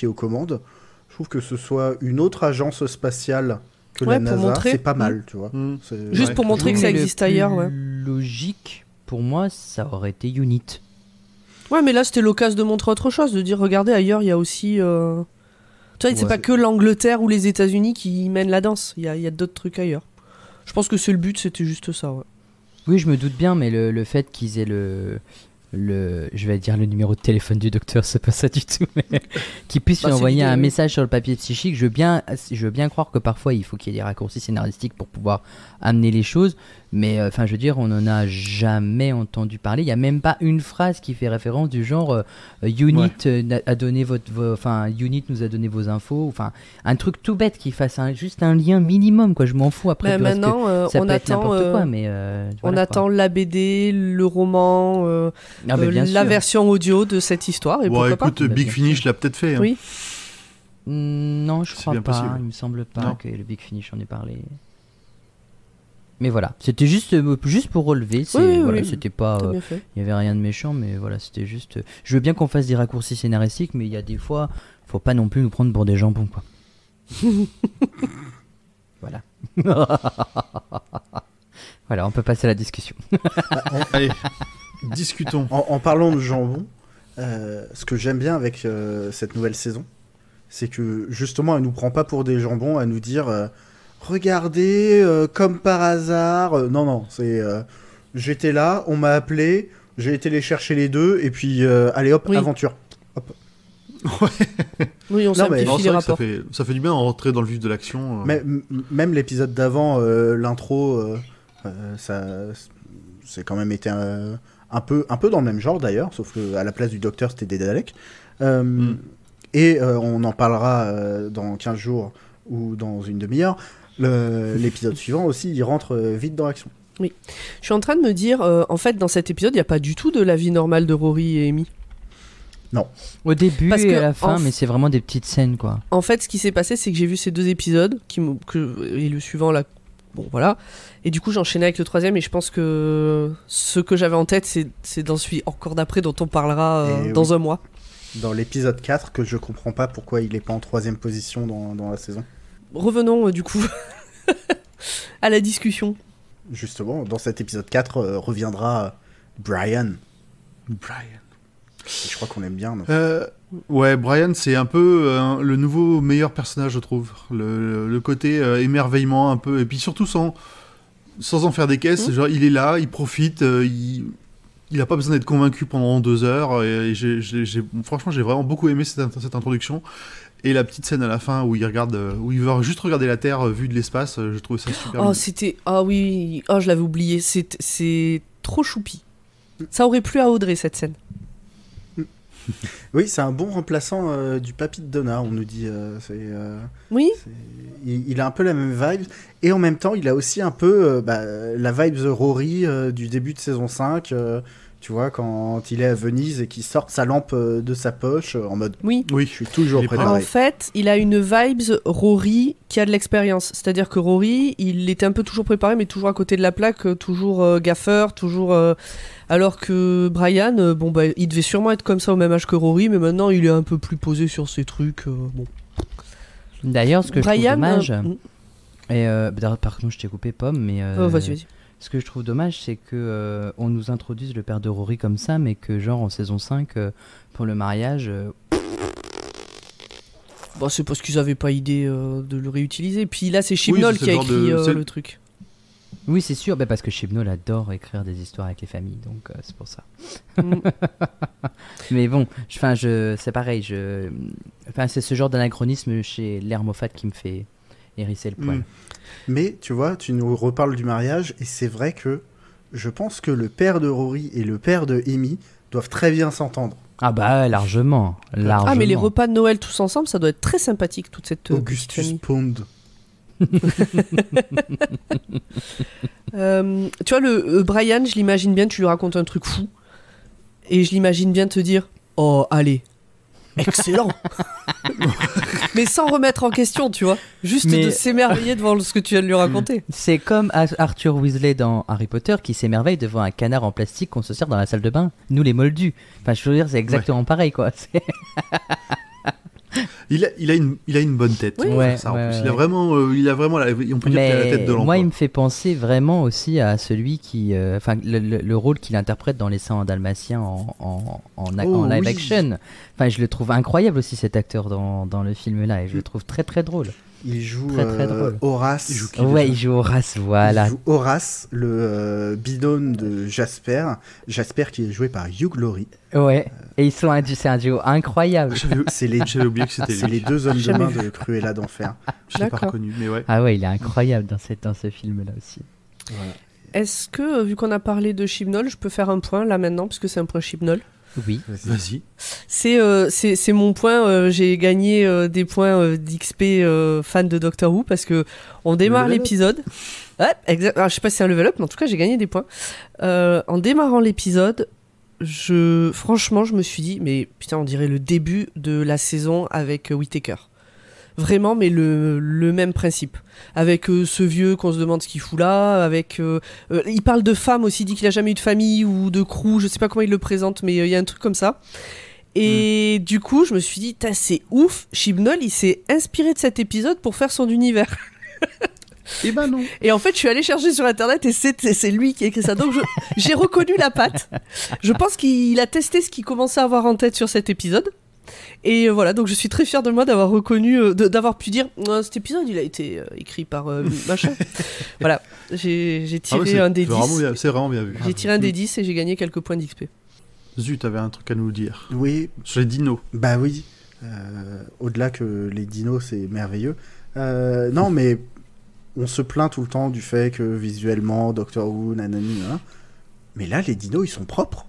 est aux commandes. Je trouve que ce soit une autre agence spatiale que la NASA, c'est pas mal, tu vois. Juste pour montrer que ça existe ailleurs, ouais. Logique, pour moi, ça aurait été Unit. Ouais, mais là, c'était l'occasion de montrer autre chose, de dire, regardez, ailleurs, il y a aussi Tu vois, c'est pas que l'Angleterre ou les États-Unis qui mènent la danse. Il y a d'autres trucs ailleurs. Je pense que c'est le but, c'était juste ça. Ouais. Oui, je me doute bien, mais le fait qu'ils aient je vais dire le numéro de téléphone du docteur, c'est pas ça du tout, mais qu'il puisse lui envoyer un message sur le papier psychique, je veux bien croire que parfois il faut qu'il y ait des raccourcis scénaristiques pour pouvoir amener les choses, mais enfin je veux dire, on n'en a jamais entendu parler, il n'y a même pas une phrase qui fait référence du genre Unit a donné Unit nous a donné vos infos, enfin un truc tout bête qui fasse juste un lien minimum, quoi, je m'en fous après. Maintenant, ça peut être n'importe quoi, mais on attend la BD, le roman, la version audio de cette histoire. Et pourquoi écoute, pas Big Finish l'a peut-être fait. Hein. Oui. Non, je crois pas. Possible. Il me semble pas que le Big Finish en ait parlé. Mais voilà, c'était juste pour relever. C'était pas, il y avait rien de méchant, mais voilà, c'était juste. Je veux bien qu'on fasse des raccourcis scénaristiques, mais il y a des fois, faut pas non plus nous prendre pour des jambons, quoi. Voilà. Voilà, on peut passer à la discussion. Allez, discutons. En parlant de jambon, ce que j'aime bien avec cette nouvelle saison, c'est que justement, elle nous prend pas pour des jambons à nous dire regardez, comme par hasard. Non, c'est j'étais là, on m'a appelé, j'ai été les chercher les deux, et puis allez hop, aventure. Hop. Ouais. Oui, on simplifie les rapports. Ça fait du bien de rentrer dans le vif de l'action. Même l'épisode d'avant, l'intro, c'est quand même été un peu dans le même genre d'ailleurs, sauf qu'à la place du docteur, c'était des Daleks. Et on en parlera dans 15 jours ou dans une demi-heure. L'épisode suivant aussi, il rentre vite dans l'action. Oui. Je suis en train de me dire, en fait, dans cet épisode, il n'y a pas du tout de la vie normale de Rory et Amy. Non. Au début et à la fin, mais c'est vraiment des petites scènes, quoi. En fait, ce qui s'est passé, c'est que j'ai vu ces deux épisodes, et le suivant, là, bon, voilà. Et du coup, j'enchaînais avec le troisième, et je pense que ce que j'avais en tête, c'est dans celui encore d'après, dont on parlera dans un mois. Dans l'épisode 4, que je comprends pas pourquoi il est pas en 3ème position dans la saison. Revenons, du coup, à la discussion. Justement, dans cet épisode 4, reviendra Brian. Et je crois qu'on aime bien. Ouais, Brian, c'est un peu le nouveau meilleur personnage, je trouve. Le côté émerveillement un peu, et puis surtout sans en faire des caisses. Genre, il est là, il profite, il a pas besoin d'être convaincu pendant 2 heures. Et franchement, j'ai vraiment beaucoup aimé cette introduction. Et la petite scène à la fin où il veut juste regarder la Terre vue de l'espace, je trouvais ça super bien. Oui, je l'avais oublié. C'est trop choupi. Ça aurait plu à Audrey, cette scène. Oui, c'est un bon remplaçant du papy de Donna, on nous dit. Oui. Il a un peu la même vibe. Et en même temps, il a aussi un peu la vibe de Rory du début de saison 5. Tu vois, quand il est à Venise et qu'il sort sa lampe de sa poche en mode oui, je suis toujours préparé. En fait, il a une vibes Rory qui a de l'expérience. C'est-à-dire que Rory, il était un peu toujours préparé, mais toujours à côté de la plaque, toujours gaffeur, toujours. Alors que Brian, il devait sûrement être comme ça au même âge que Rory, mais maintenant il est un peu plus posé sur ses trucs. Bon. D'ailleurs, ce que je trouve dommage. Par contre, je t'ai coupé, Pomme, mais. Vas-y. Ce que je trouve dommage, c'est que on nous introduise le père de Rory comme ça, mais que genre en saison 5, pour le mariage... c'est parce qu'ils avaient pas idée de le réutiliser. Puis là, c'est Chibnall qui a écrit le truc. Oui, c'est sûr, parce que Chibnall adore écrire des histoires avec les familles, donc c'est pour ça. Mais bon, c'est pareil, c'est ce genre d'anachronisme chez l'Hermophate qui me fait hérisser le poil. Mais tu vois, tu nous reparles du mariage, et c'est vrai que je pense que le père de Rory et le père de Amy doivent très bien s'entendre. Ah bah largement. Ah mais les repas de Noël tous ensemble, ça doit être très sympathique, toute cette Augustus Pond. Tu vois, le Brian, je l'imagine bien, tu lui racontes un truc fou, et je l'imagine bien te dire « Oh, allez, excellent !» Mais sans remettre en question, tu vois. Juste de s'émerveiller devant ce que tu viens de lui raconter. C'est comme Arthur Weasley dans Harry Potter qui s'émerveille devant un canard en plastique qu'on se sert dans la salle de bain. Nous, les moldus. Enfin, je veux dire, c'est exactement pareil, quoi. Il a une bonne tête. Oui. Ouais, ça, en ouais, plus. ouais. Il a vraiment, on peut dire qu'il a la tête de l'emploi. Moi, il me fait penser vraiment aussi à celui qui, le rôle qu'il interprète dans Les 101 Dalmatiens en live action. Enfin, je le trouve incroyable aussi cet acteur dans le film là, et je le trouve très très drôle. Il joue très drôle. Horace. Il joue Horace, voilà. Il joue Horace, le binôme de Jasper. Jasper qui est joué par Hugh Laurie. Ouais. Et c'est un duo incroyable. J'avais oublié que c'était lui. C'est les deux hommes de main de Cruella d'Enfer. Je l'ai pas reconnu, mais ouais. Ah ouais, il est incroyable dans ce film-là aussi. Voilà. Est-ce que, vu qu'on a parlé de Chibnall, je peux faire un point là maintenant, puisque c'est un point Chibnall? Oui. Vas-y. C'est mon point. J'ai gagné des points d'XP fan de Doctor Who parce que on démarre l'épisode. Ouais, exact. Alors, je sais pas si c'est un level up, mais en tout cas, j'ai gagné des points. En démarrant l'épisode, franchement, je me suis dit, mais putain, on dirait le début de la saison avec Whittaker. Vraiment, mais le même principe. Avec ce vieux qu'on se demande ce qu'il fout là, avec... il parle de femme aussi, il dit qu'il a jamais eu de famille ou de crew, je sais pas comment il le présente, mais il y a un truc comme ça. Et du coup, je me suis dit, c'est ouf, Chibnall, il s'est inspiré de cet épisode pour faire son univers. Eh ben non. Et en fait, je suis allée chercher sur internet et c'est lui qui a écrit ça. Donc j'ai reconnu la patte. Je pense qu'il a testé ce qu'il commençait à avoir en tête sur cet épisode. Et voilà, donc je suis très fière de moi d'avoir reconnu, d'avoir pu dire cet épisode il a été écrit par machin. Voilà, j'ai tiré un des 10. C'est vraiment bien vu. J'ai tiré un des 10 et j'ai gagné quelques points d'XP. Zut, t'avais un truc à nous dire. Oui. Sur les dinos. Bah oui. Au-delà que les dinos, c'est merveilleux. Non, mais on se plaint tout le temps du fait que visuellement, Doctor Who, nanani, hein. Mais là, les dinos, ils sont propres.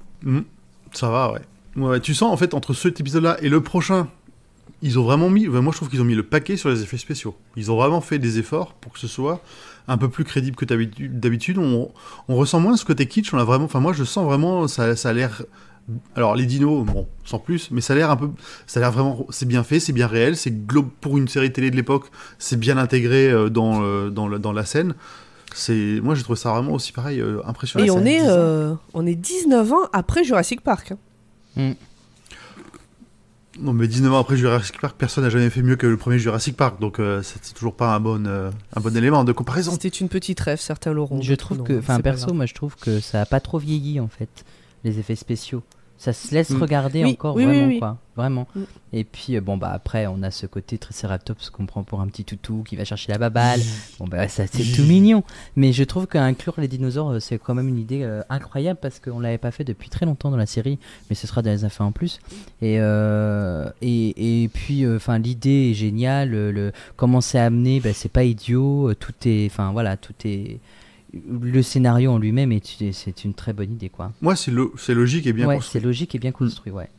Ça va, ouais. Ouais, tu sens en fait entre cet épisode-là et le prochain, ils ont vraiment mis. Moi, je trouve qu'ils ont mis le paquet sur les effets spéciaux. Ils ont vraiment fait des efforts pour que ce soit un peu plus crédible que d'habitude. On ressent moins ce côté kitsch. On a vraiment. Enfin, moi, je sens vraiment. Ça a l'air. Alors, les dinos, bon, sans plus, mais ça a l'air un peu. Ça a l'air vraiment. C'est bien fait, c'est bien réel. C'est pour une série télé de l'époque. C'est bien intégré dans la scène. Moi, j'ai trouvé ça vraiment aussi pareil impressionnant. Et on est 19 ans après Jurassic Park. Non, mais 19 ans après Jurassic Park, personne n'a jamais fait mieux que le premier Jurassic Park, donc c'est toujours pas un bon élément de comparaison. C'était une petite rêve, certains l'auront. Je trouve que, perso, moi je trouve que ça a pas trop vieilli en fait, les effets spéciaux. Ça se laisse regarder encore vraiment quoi, vraiment. Et puis après on a ce côté Triceratops qu'on prend pour un petit toutou qui va chercher la baballe. Ça c'est tout mignon. Mais je trouve qu'inclure les dinosaures c'est quand même une idée incroyable parce qu'on l'avait pas fait depuis très longtemps dans la série, mais ce sera dans les affaires en plus. Et puis l'idée est géniale. Comment c'est amené, c'est pas idiot. Tout est, le scénario en lui-même c'est une très bonne idée quoi. Moi c'est logique et bien construit. C'est logique et bien construit, ouais.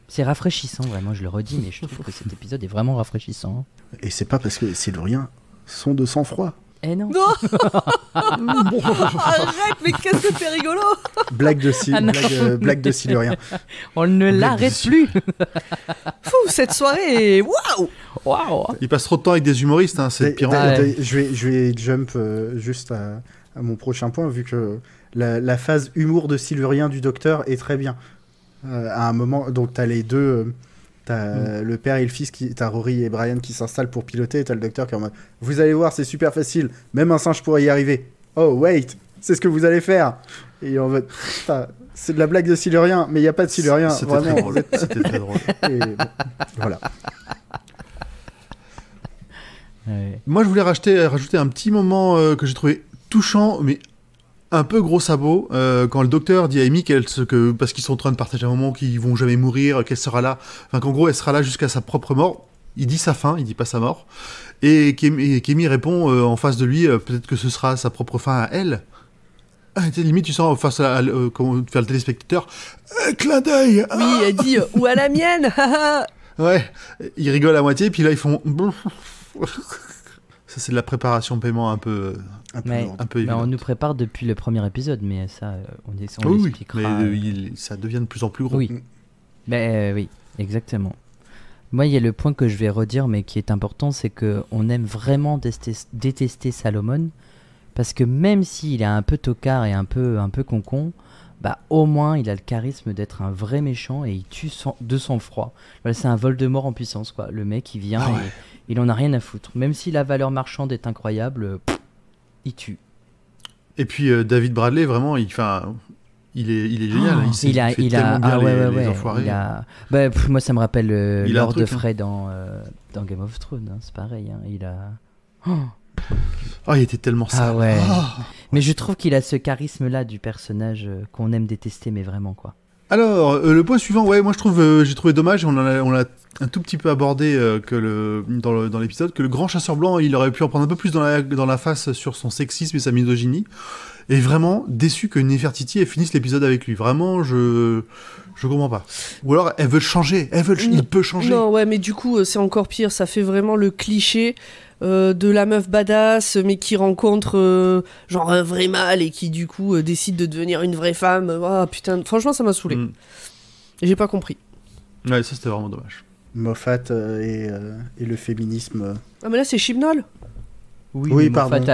C'est rafraîchissant vraiment, je le redis, mais je trouve que cet épisode est vraiment rafraîchissant. Et c'est pas parce que les Siluriens sont de sang-froid. Eh non. Arrête, mais qu'est-ce que c'est rigolo. Blague de Silurien. On ne l'arrête plus. Fou, cette soirée, waouh. Il passe trop de temps avec des humoristes, hein, c'est pire. Je vais jump juste à mon prochain point, vu que la phase humour de Silurien du Docteur est très bien. À un moment, donc t'as les deux... T'as le père et le fils, t'as Rory et Brian qui s'installent pour piloter, et t'as le docteur qui est en mode « Vous allez voir, c'est super facile, même un singe pourrait y arriver. Oh, wait, c'est ce que vous allez faire !» Et en mode « C'est de la blague de Silurien, mais il n'y a pas de Silurien, vraiment. » C'était très drôle. Et voilà. Ouais. Moi, je voulais rajouter un petit moment que j'ai trouvé touchant, mais un peu gros sabot, quand le docteur dit à Amy parce qu'ils sont en train de partager un moment qu'ils vont jamais mourir, qu'elle sera là, enfin qu'en gros elle sera là jusqu'à sa propre mort. Il dit sa fin, il dit pas sa mort, et qu'Amy répond en face de lui, peut-être que ce sera sa propre fin à elle. Limite tu sens face à comment faire le téléspectateur, clin d'œil. Oui, elle dit ou à la mienne. Ouais, ils rigolent à moitié, puis là ils font. Ça c'est de la préparation paiement un peu évidente. On nous prépare depuis le premier épisode, mais ça, on l'expliquera. Mais ça devient de plus en plus gros. Oui, oui, exactement. Moi, il y a le point que je vais redire, mais qui est important, c'est qu'on aime vraiment détester Salomon, parce que même s'il est un peu tocard et un peu concon, bah au moins il a le charisme d'être un vrai méchant et il tue de sang-froid. Voilà, c'est un Voldemort en puissance, quoi. Le mec il vient et il en a rien à foutre. Même si la valeur marchande est incroyable, il tue. Et puis David Bradley, vraiment, il est génial. Il fait tellement bien les enfoirés. Moi ça me rappelle Lord de Frey dans Game of Thrones, hein, c'est pareil. Hein, il était tellement sale. Ah ouais. Mais je trouve qu'il a ce charisme-là du personnage qu'on aime détester, mais vraiment quoi. Alors, le point suivant, moi j'ai trouvé dommage, on l'a un tout petit peu abordé dans l'épisode, que le grand chasseur blanc, il aurait pu en prendre un peu plus dans la face sur son sexisme et sa misogynie. Et vraiment déçu que Nefertiti finisse l'épisode avec lui. Vraiment, je comprends pas. Ou alors, elle veut changer, il peut changer. Non, ouais, mais du coup, c'est encore pire, ça fait vraiment le cliché de la meuf badass, mais qui rencontre genre un vrai mâle et qui du coup décide de devenir une vraie femme. Ah putain, franchement ça m'a saoulé. Et j'ai pas compris. Ouais, ça c'était vraiment dommage. Moffat et le féminisme. Ah mais là c'est Chibnall. Oui, pardon. Moffat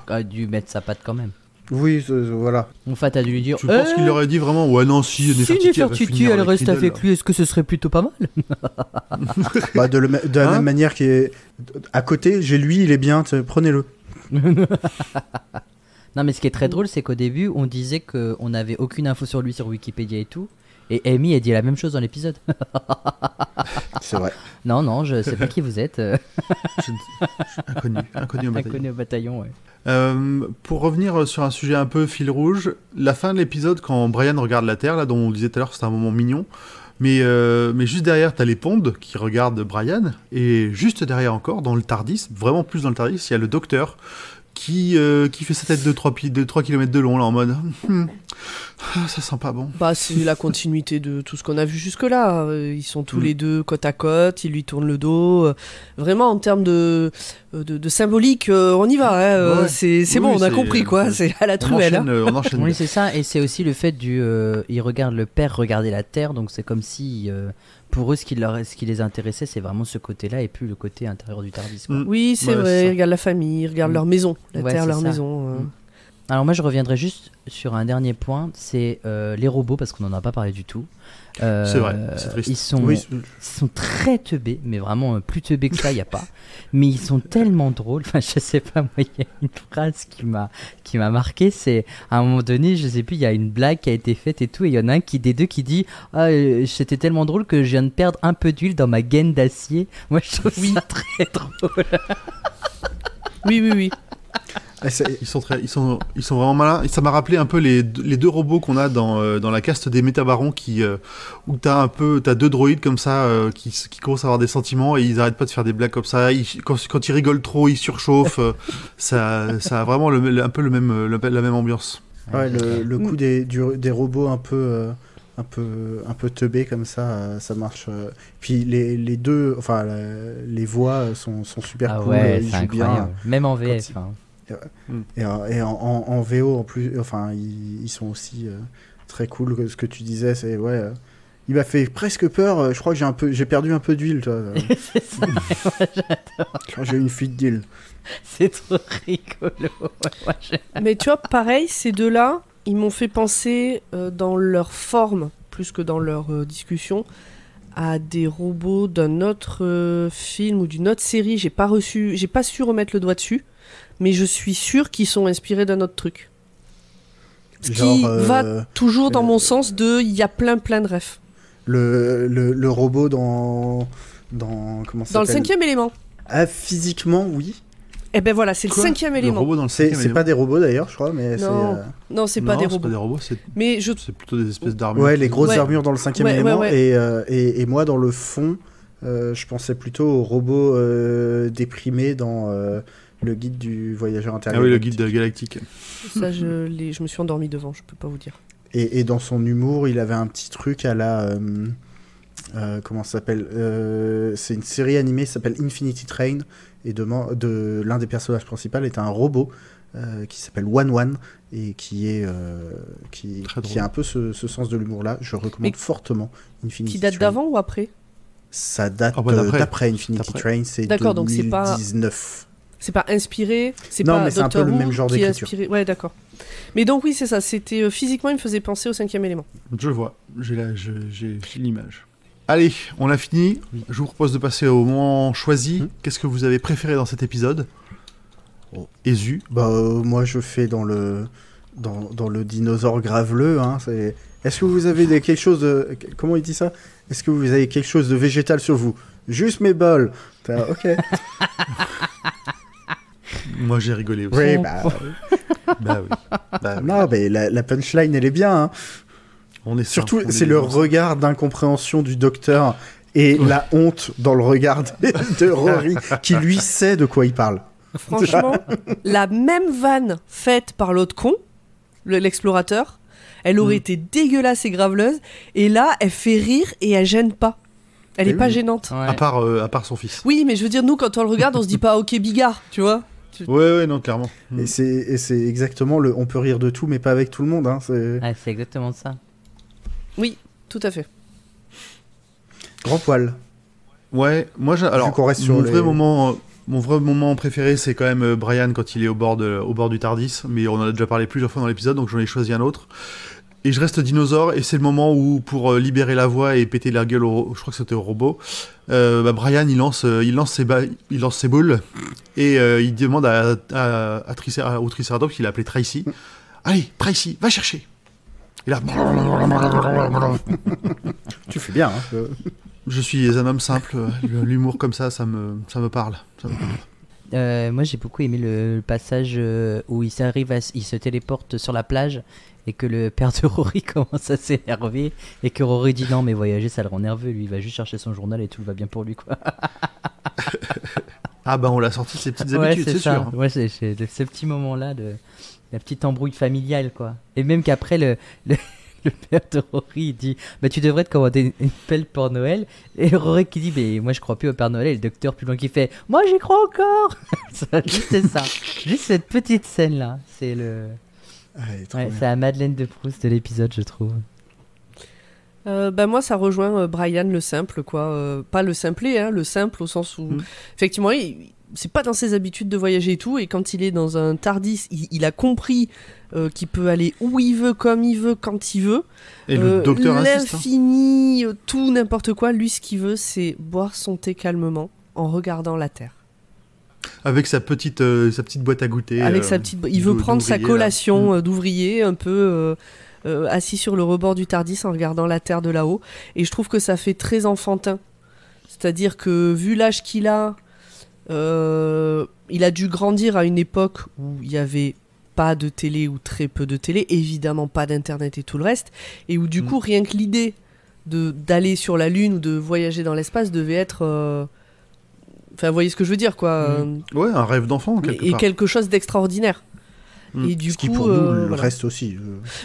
a dû mettre sa patte quand même. Oui, voilà. Moffat a dû lui dire. Je pense qu'il aurait dit vraiment, ouais, non, si Nefertiti elle reste avec lui, est-ce que ce serait plutôt pas mal? Bah, de la même manière qu'il est à côté, j'ai lui, il est bien, prenez-le. Non, mais ce qui est très drôle, c'est qu'au début, on disait qu'on n'avait aucune info sur lui sur Wikipédia et tout. Et Amy a dit la même chose dans l'épisode. C'est vrai. Non, je sais pas qui vous êtes. Inconnu au bataillon, ouais. Pour revenir sur un sujet un peu fil rouge, la fin de l'épisode, quand Brian regarde la Terre, là, dont on disait tout à l'heure, c'était un moment mignon. Mais juste derrière, t'as les Pondes qui regardent Brian. Et juste derrière encore, dans le TARDIS, vraiment plus dans le TARDIS, il y a le docteur qui fait sa tête de 3 km de long, là, en mode... ça sent pas bon. Bah, c'est la continuité de tout ce qu'on a vu jusque-là. Ils sont tous les deux côte à côte, ils lui tournent le dos. Vraiment, en termes de symbolique, on y va. Hein. Ouais. C'est bon, on a compris, quoi. C'est à la truelle. On enchaîne. Oui, c'est ça. Et c'est aussi le fait il regarde le père regarder la terre, donc c'est comme si... pour eux, ce qui les intéressait, c'est vraiment ce côté-là et plus le côté intérieur du TARDIS. Quoi. Oui, c'est vrai. Ils regardent la famille, ils regardent leur maison. La terre, leur maison. Alors moi, je reviendrai juste sur un dernier point, c'est les robots, parce qu'on n'en a pas parlé du tout. C'est vrai, c'est triste. Ils sont très teubés, mais vraiment plus teubés que ça, il n'y a pas. Mais ils sont tellement drôles. Enfin, je sais pas, moi, il y a une phrase qui m'a marqué, c'est à un moment donné, je sais plus, il y a une blague qui a été faite et tout, et il y en a un des deux qui dit c'était tellement drôle que je viens de perdre un peu d'huile dans ma gaine d'acier. Moi, je trouve ça très drôle. Oui. Ils sont vraiment malins. Et ça m'a rappelé un peu les deux robots qu'on a dans la caste des métabarons où t'as deux droïdes comme ça qui commencent à avoir des sentiments et ils arrêtent pas de faire des blagues comme ça. Quand ils rigolent trop, ils surchauffent. ça a vraiment un peu la même ambiance. Ouais, le coup des robots un peu teubés comme ça, ça marche. Puis les deux, enfin les voix sont super cool. Ouais, ils c'est jouent incroyable. bien. Même en VF. Et en VO en plus, enfin ils sont aussi très cool. Ce que tu disais, c'est il m'a fait presque peur. Je crois que j'ai perdu un peu d'huile, toi. C'est ça, j'adore. J'ai eu une fuite d'huile. C'est trop rigolo. Mais tu vois, pareil, ces deux-là, ils m'ont fait penser dans leur forme, plus que dans leur discussion, à des robots d'un autre film ou d'une autre série. J'ai pas su remettre le doigt dessus, mais je suis sûr qu'ils sont inspirés d'un autre truc. Ce qui va toujours dans mon sens il y a plein de refs. Le robot dans comment ça s'appelle ? Dans le 5e élément. Ah, physiquement, oui. Eh ben voilà, c'est le 5e élément. C'est pas des robots d'ailleurs, je crois, mais non, c'est pas des robots. C'est pas des robots, c'est plutôt des espèces d'armures. Ouais, les grosses armures dans le 5e élément. Et moi, dans le fond, je pensais plutôt aux robots déprimés dans le guide du voyageur intergalactique. Ah oui, le guide galactique. Ça, je me suis endormi devant, je peux pas vous dire. Et dans son humour, il avait un petit truc à la... comment ça s'appelle c'est une série animée qui s'appelle Infinity Train, et l'un des personnages principaux est un robot qui s'appelle One et qui a un peu ce sens de l'humour là. Je recommande fortement Infinity Train. Qui date d'avant ou après ? Ça date d'après Infinity Train, c'est 2019. Donc c'est pas inspiré, Non, mais c'est un peu le même genre d'écriture. Ouais, d'accord. Mais donc oui, c'est ça. C'était physiquement, il me faisait penser au 5e élément. Je vois, j'ai l'image. Allez, on a fini. Oui. Je vous propose de passer au moment choisi. Qu'est-ce que vous avez préféré dans cet épisode? Ezu. Moi, je fais dans le dinosaure graveleux. Hein, Est-ce que vous avez quelque chose de... Comment il dit ça? Est-ce que vous avez quelque chose de végétal sur vous? Juste mes bols. Ok. Moi, j'ai rigolé aussi. Oui, oui. Non, mais la punchline, elle est bien. Hein. On est surtout, c'est le regard d'incompréhension du docteur et la honte dans le regard de Rory qui lui sait de quoi il parle. Franchement, la même vanne faite par l'autre con, l'explorateur, elle aurait été dégueulasse et graveleuse, et là, elle fait rire et elle gêne pas. Elle est pas gênante. Ouais. À part son fils. Oui, mais je veux dire, nous, quand on le regarde, on se dit pas « Ok, bigard », tu vois. Ouais, non, clairement. Et c'est exactement on peut rire de tout, mais pas avec tout le monde. Hein, c'est exactement ça. Oui, tout à fait. Grand poil. Ouais, moi, alors, mon vrai moment préféré, c'est quand même Brian quand il est au bord du Tardis, mais on en a déjà parlé plusieurs fois dans l'épisode, donc j'en ai choisi un autre. Et je reste dinosaure, et c'est le moment où, pour libérer la voix et péter la gueule, je crois que c'était au robot, Brian il lance ses boules, et il demande au Triceratops, qu'il a appelé Tracy, allez, Tracy, va chercher. Et là... Tu fais bien, hein. Je suis un homme simple, l'humour comme ça me parle. Moi j'ai beaucoup aimé le passage où il se téléporte sur la plage et que le père de Rory commence à s'énerver et que Rory dit non mais voyager ça le rend nerveux, lui il va juste chercher son journal et tout va bien pour lui quoi. Ah on l'a sorti de ses petites habitudes, c'est sûr. Ouais, c'est ce petit moment là de la petite embrouille familiale quoi. Et même qu'après le père de Rory il dit tu devrais te commander une pelle pour Noël, et Rory qui dit mais moi je crois plus au Père Noël, et le docteur plus loin qui fait moi j'y crois encore. C'est ça, juste cette petite scène là, c'est le c'est la Madeleine de Proust de l'épisode je trouve. Moi ça rejoint Brian le simple quoi, pas le simplé hein, le simple au sens où effectivement c'est pas dans ses habitudes de voyager et tout, et quand il est dans un Tardis il a compris qu'il peut aller où il veut, comme il veut, quand il veut, et le docteur l'infini, tout n'importe quoi, lui ce qu'il veut c'est boire son thé calmement en regardant la terre avec sa petite boîte à goûter, avec il veut prendre sa collation d'ouvrier un peu assis sur le rebord du Tardis en regardant la terre de là-haut, et je trouve que ça fait très enfantin, c'est-à-dire que vu l'âge qu'il a, il a dû grandir à une époque où il y avait pas de télé ou très peu de télé, évidemment pas d'internet et tout le reste, et où du coup rien que l'idée d'aller sur la Lune ou de voyager dans l'espace devait être enfin vous voyez ce que je veux dire quoi. Ouais, un rêve d'enfant quelque part. Quelque chose d'extraordinaire. Et du ce qui pour nous le reste aussi.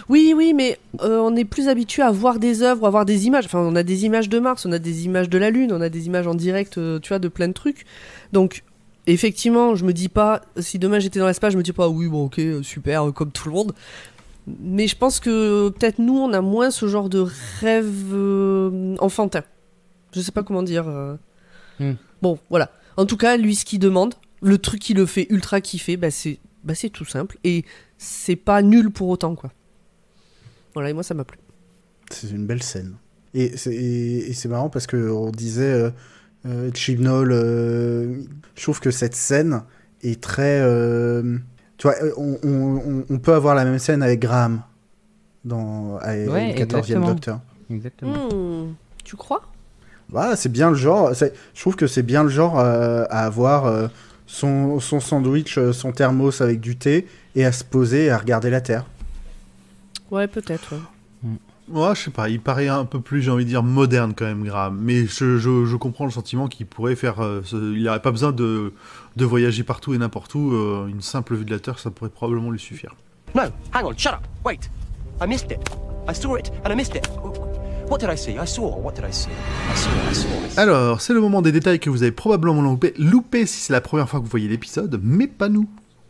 Oui, mais on est plus habitué à voir des œuvres, à voir des images. Enfin, on a des images de Mars, on a des images de la Lune, on a des images en direct, tu vois, de plein de trucs. Donc, effectivement, je me dis pas, si demain j'étais dans l'espace, je me dis pas, oui, bon, ok, super, comme tout le monde. Mais je pense que peut-être nous, on a moins ce genre de rêve enfantin. Je sais pas comment dire. Bon, voilà. En tout cas, lui, ce qu'il demande, le truc qui le fait ultra kiffer, c'est tout simple, et c'est pas nul pour autant quoi. Voilà, et moi ça m'a plu. C'est une belle scène, et c'est marrant parce que on disait Chibnall, je trouve que cette scène est très tu vois, on peut avoir la même scène avec Graham dans le 14e Docteur. Exactement. Tu crois? C'est bien le genre, je trouve que c'est bien le genre à avoir son sandwich, son thermos avec du thé, et à se poser et à regarder la Terre. Ouais, peut-être. Ouais, je sais pas, il paraît un peu plus, j'ai envie de dire, moderne quand même, Graham. Mais je comprends le sentiment qu'il pourrait faire. Il n'aurait pas besoin de voyager partout et n'importe où. Une simple vue de la Terre, ça pourrait probablement lui suffire. No, hang on, shut up, wait. I missed it. I saw it and I missed it. What did I see? I saw. What did I see? I saw. Alors, c'est le moment des détails que vous avez probablement loupé si c'est la première fois que vous voyez l'épisode, mais pas nous.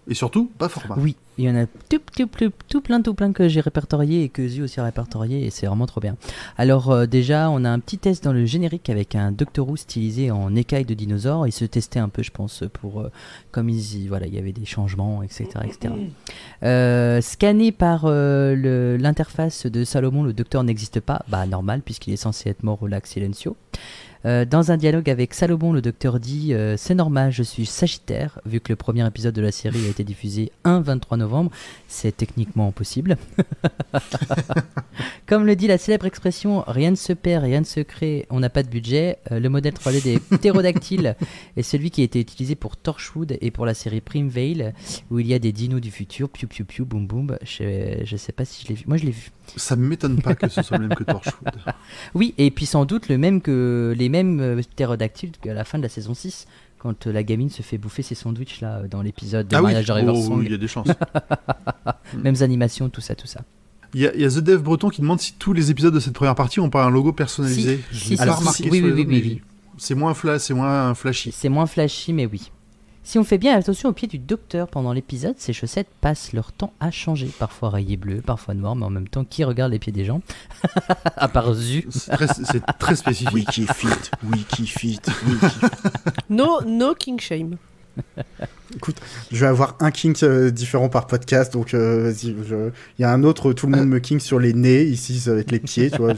Et surtout, pas format. Oui, il y en a tout plein que j'ai répertorié et que Zu aussi a répertorié et c'est vraiment trop bien. Alors déjà, on a un petit test dans le générique avec un Doctor Who stylisé en écaille de dinosaure. Il se testait un peu, je pense, pour comme il y avait des changements, etc. Scanné par l'interface de Salomon, le Docteur n'existe pas. Bah normal, puisqu'il est censé être mort au lac Silencio. Dans un dialogue avec Salomon, le docteur dit « C'est normal, je suis Sagittaire », vu que le premier épisode de la série a été diffusé un 23 novembre. C'est techniquement possible. Comme le dit la célèbre expression « Rien ne se perd, rien ne se crée, on n'a pas de budget », le modèle 3D des ptérodactyles est celui qui a été utilisé pour Torchwood et pour la série Prime Veil, où il y a des dinos du futur, piou piou piou, boum boum. Je sais pas si je l'ai vu. Moi, je l'ai vu. Ça ne m'étonne pas que ce soit le même que Torchwood. Oui, et puis sans doute les mêmes ptérodactyles qu'à la fin de la saison 6, quand la gamine se fait bouffer ses sandwichs là, dans l'épisode de mariage de Riversong. Oui, il y a des chances. Mêmes animations, tout ça. Il y a The Dev Breton qui demande si tous les épisodes de cette première partie ont pas un logo personnalisé. Si, Alors, oui. C'est moins flashy. C'est moins flashy, mais oui. Si on fait bien attention aux pieds du docteur pendant l'épisode, ses chaussettes passent leur temps à changer. Parfois rayées bleues, parfois noires, mais en même temps, qui regarde les pieds des gens? À part Zu. C'est très spécifique. Wikifit. No king shame. Écoute, je vais avoir un kink différent par podcast, donc vas-y. Il y a un autre, tout le monde me kink sur les nez. Ici, ça va être les pieds, tu vois.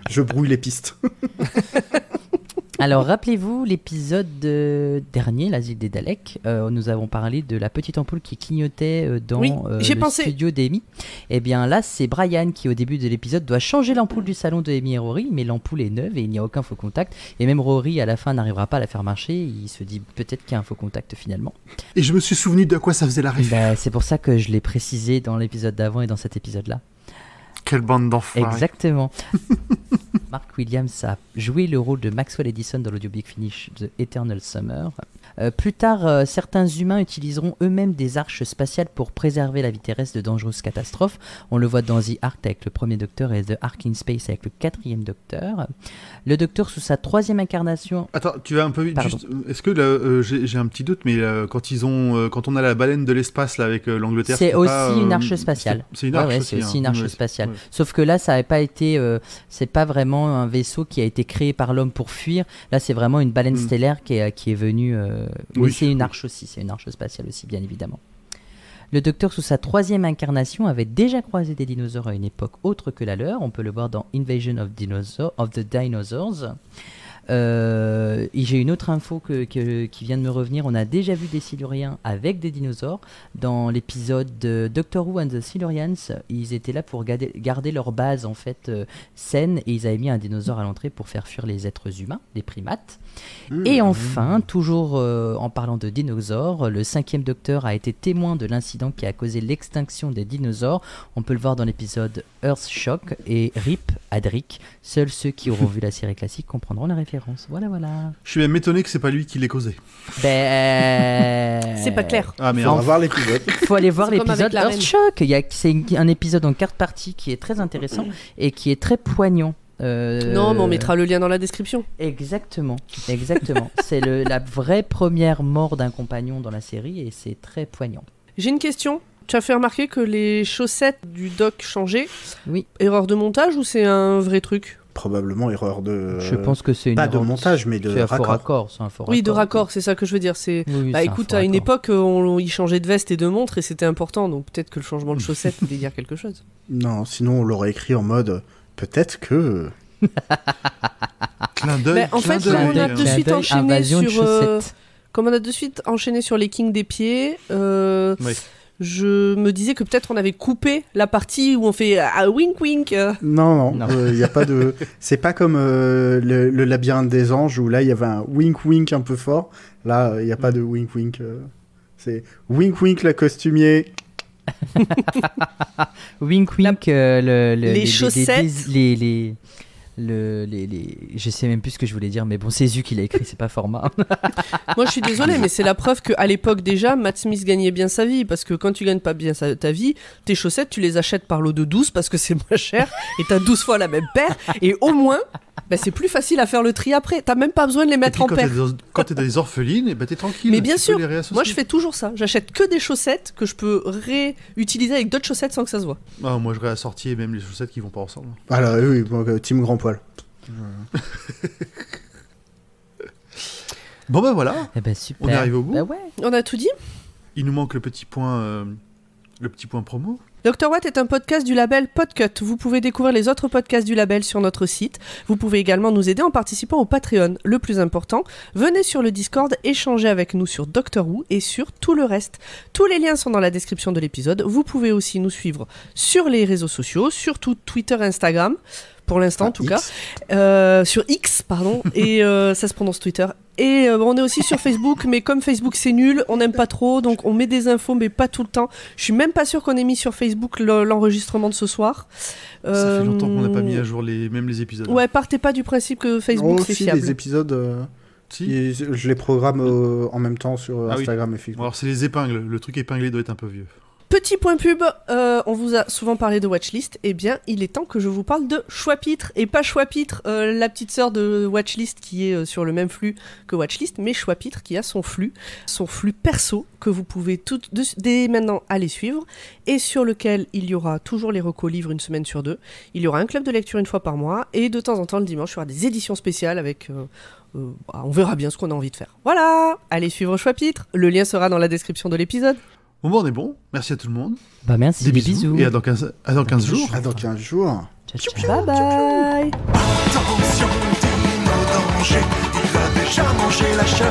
Je brouille les pistes. Alors, rappelez-vous l'épisode dernier, l'asile des Daleks. Nous avons parlé de la petite ampoule qui clignotait dans le studio d'Amy. Et bien là, c'est Brian qui, au début de l'épisode, doit changer l'ampoule du salon de Amy et Rory, mais l'ampoule est neuve et il n'y a aucun faux contact. Et même Rory, à la fin, n'arrivera pas à la faire marcher. Il se dit peut-être qu'il y a un faux contact finalement. Et je me suis souvenu de quoi ça faisait la référence. C'est pour ça que je l'ai précisé dans l'épisode d'avant et dans cet épisode-là. Quelle bande d'enfants. Exactement. Mark Williams a joué le rôle de Maxwell Edison dans l'audiobook Finish The Eternal Summer. Plus tard, certains humains utiliseront eux-mêmes des arches spatiales pour préserver la vie terrestre de dangereuses catastrophes. On le voit dans The Ark avec le premier docteur et The Ark in Space avec le quatrième docteur. Le docteur sous sa troisième incarnation... Attends, tu vas un peu vite. Juste, est-ce que j'ai un petit doute, mais quand on a la baleine de l'espace là, avec l'Angleterre... C'est aussi une arche spatiale. C'est une arche c'est aussi une arche spatiale. Ouais. Sauf que là, ça n'avait pas été... c'est pas vraiment un vaisseau qui a été créé par l'homme pour fuir. Là, c'est vraiment une baleine stellaire qui est venue... mais c'est une arche aussi, c'est une arche spatiale aussi, bien évidemment. Le docteur, sous sa troisième incarnation, avait déjà croisé des dinosaures à une époque autre que la leur. On peut le voir dans Invasion of the Dinosaurs. Et j'ai une autre info qui vient de me revenir. On a déjà vu des Siluriens avec des dinosaures dans l'épisode de Doctor Who and the Silurians. Ils étaient là pour garder leur base en fait saine, et ils avaient mis un dinosaure à l'entrée pour faire fuir les êtres humains, les primates. Et enfin, toujours en parlant de dinosaures, le 5e docteur a été témoin de l'incident qui a causé l'extinction des dinosaures. On peut le voir dans l'épisode Earthshock, et RIP Adric. Seuls ceux qui auront vu la série classique comprendront la référence. Voilà. Je suis même étonné que c'est pas lui qui l'ait causé. C'est pas clair. Ah mais on va voir l'épisode. Faut aller voir l'épisode Earthshock. C'est un épisode en 4 parties qui est très intéressant et qui est très poignant. Non, mais on mettra le lien dans la description. Exactement. C'est la vraie première mort d'un compagnon dans la série et c'est très poignant. J'ai une question. Tu as fait remarquer que les chaussettes du doc changeaient. Oui. Erreur de montage ou c'est un vrai truc ? Probablement erreur de... Je pense que c'est une pas de montage, mais de raccord. C'est un faux raccord. Oui, de raccord, c'est ça que je veux dire. Écoute, à une époque, ils changeaient de veste et de montre et c'était important, donc peut-être que le changement de chaussettes voulait dire quelque chose. Non, sinon on l'aurait écrit en mode... Peut-être que... Clin d'œil. En fait, comme on a de suite enchaîné sur... Comme on a de suite enchaîné sur les kings des pieds, je me disais que peut-être on avait coupé la partie où on fait wink wink. Non, il y a pas de... C'est pas comme le labyrinthe des anges où là il y avait un wink wink un peu fort. Là, il n'y a pas de wink wink. C'est wink wink, le costumier. Wink wink, les chaussettes. Je sais même plus ce que je voulais dire, mais bon, c'est Zu qui l'a écrit, c'est pas format. Moi je suis désolée, mais c'est la preuve qu'à l'époque déjà, Matt Smith gagnait bien sa vie, parce que quand tu gagnes pas bien ta vie, tes chaussettes tu les achètes par lot de 12 parce que c'est moins cher et t'as 12 fois la même paire, et au moins Bah, c'est plus facile à faire le tri après. T'as même pas besoin de les mettre en paire. Quand t'es dans les orphelines, et bah t'es tranquille. Mais bien sûr, moi je fais toujours ça. J'achète que des chaussettes que je peux réutiliser avec d'autres chaussettes sans que ça se voit. Ah, moi je réassortis même les chaussettes qui vont pas ensemble. Alors oui, team grand poil. Bon bah voilà. Eh ben super. On est arrivé au bout. Bah ouais. On a tout dit. Il nous manque le petit point promo. Dr Watt est un podcast du label Podcut. Vous pouvez découvrir les autres podcasts du label sur notre site. Vous pouvez également nous aider en participant au Patreon. Le plus important, venez sur le Discord, échanger avec nous sur Doctor Who et sur tout le reste. Tous les liens sont dans la description de l'épisode. Vous pouvez aussi nous suivre sur les réseaux sociaux, surtout Twitter et Instagram. Pour l'instant, en tout cas. Sur X, pardon. Et ça se prononce Twitter. Et on est aussi sur Facebook, mais comme Facebook c'est nul, on n'aime pas trop, donc on met des infos, mais pas tout le temps. Je suis même pas sûre qu'on ait mis sur Facebook l'enregistrement de ce soir. Ça fait longtemps qu'on n'a pas mis à jour même les épisodes. Ouais, partez pas du principe que Facebook c'est fiable. Les épisodes, je les programme en même temps sur Instagram et Facebook. Bon, alors c'est les épingles, le truc épinglé doit être un peu vieux. Petit point pub, on vous a souvent parlé de Watchlist, eh bien il est temps que je vous parle de Choix-Pitre, et pas Choix-Pitre, la petite sœur de Watchlist qui est sur le même flux que Watchlist, mais Choix-Pitre qui a son flux perso, que vous pouvez dès maintenant aller suivre, et sur lequel il y aura toujours les recos livres une semaine sur deux, il y aura un club de lecture une fois par mois, et de temps en temps le dimanche il y aura des éditions spéciales avec... on verra bien ce qu'on a envie de faire. Voilà, allez suivre Choix-Pitre, le lien sera dans la description de l'épisode. Bon, on est bon. Merci à tout le monde. Bah merci, des bisous. Et à dans 15 jours. À dans 15 jours. Ciao, ciao. Bye bye. Attention, dino danger, il a déjà mangé la chair,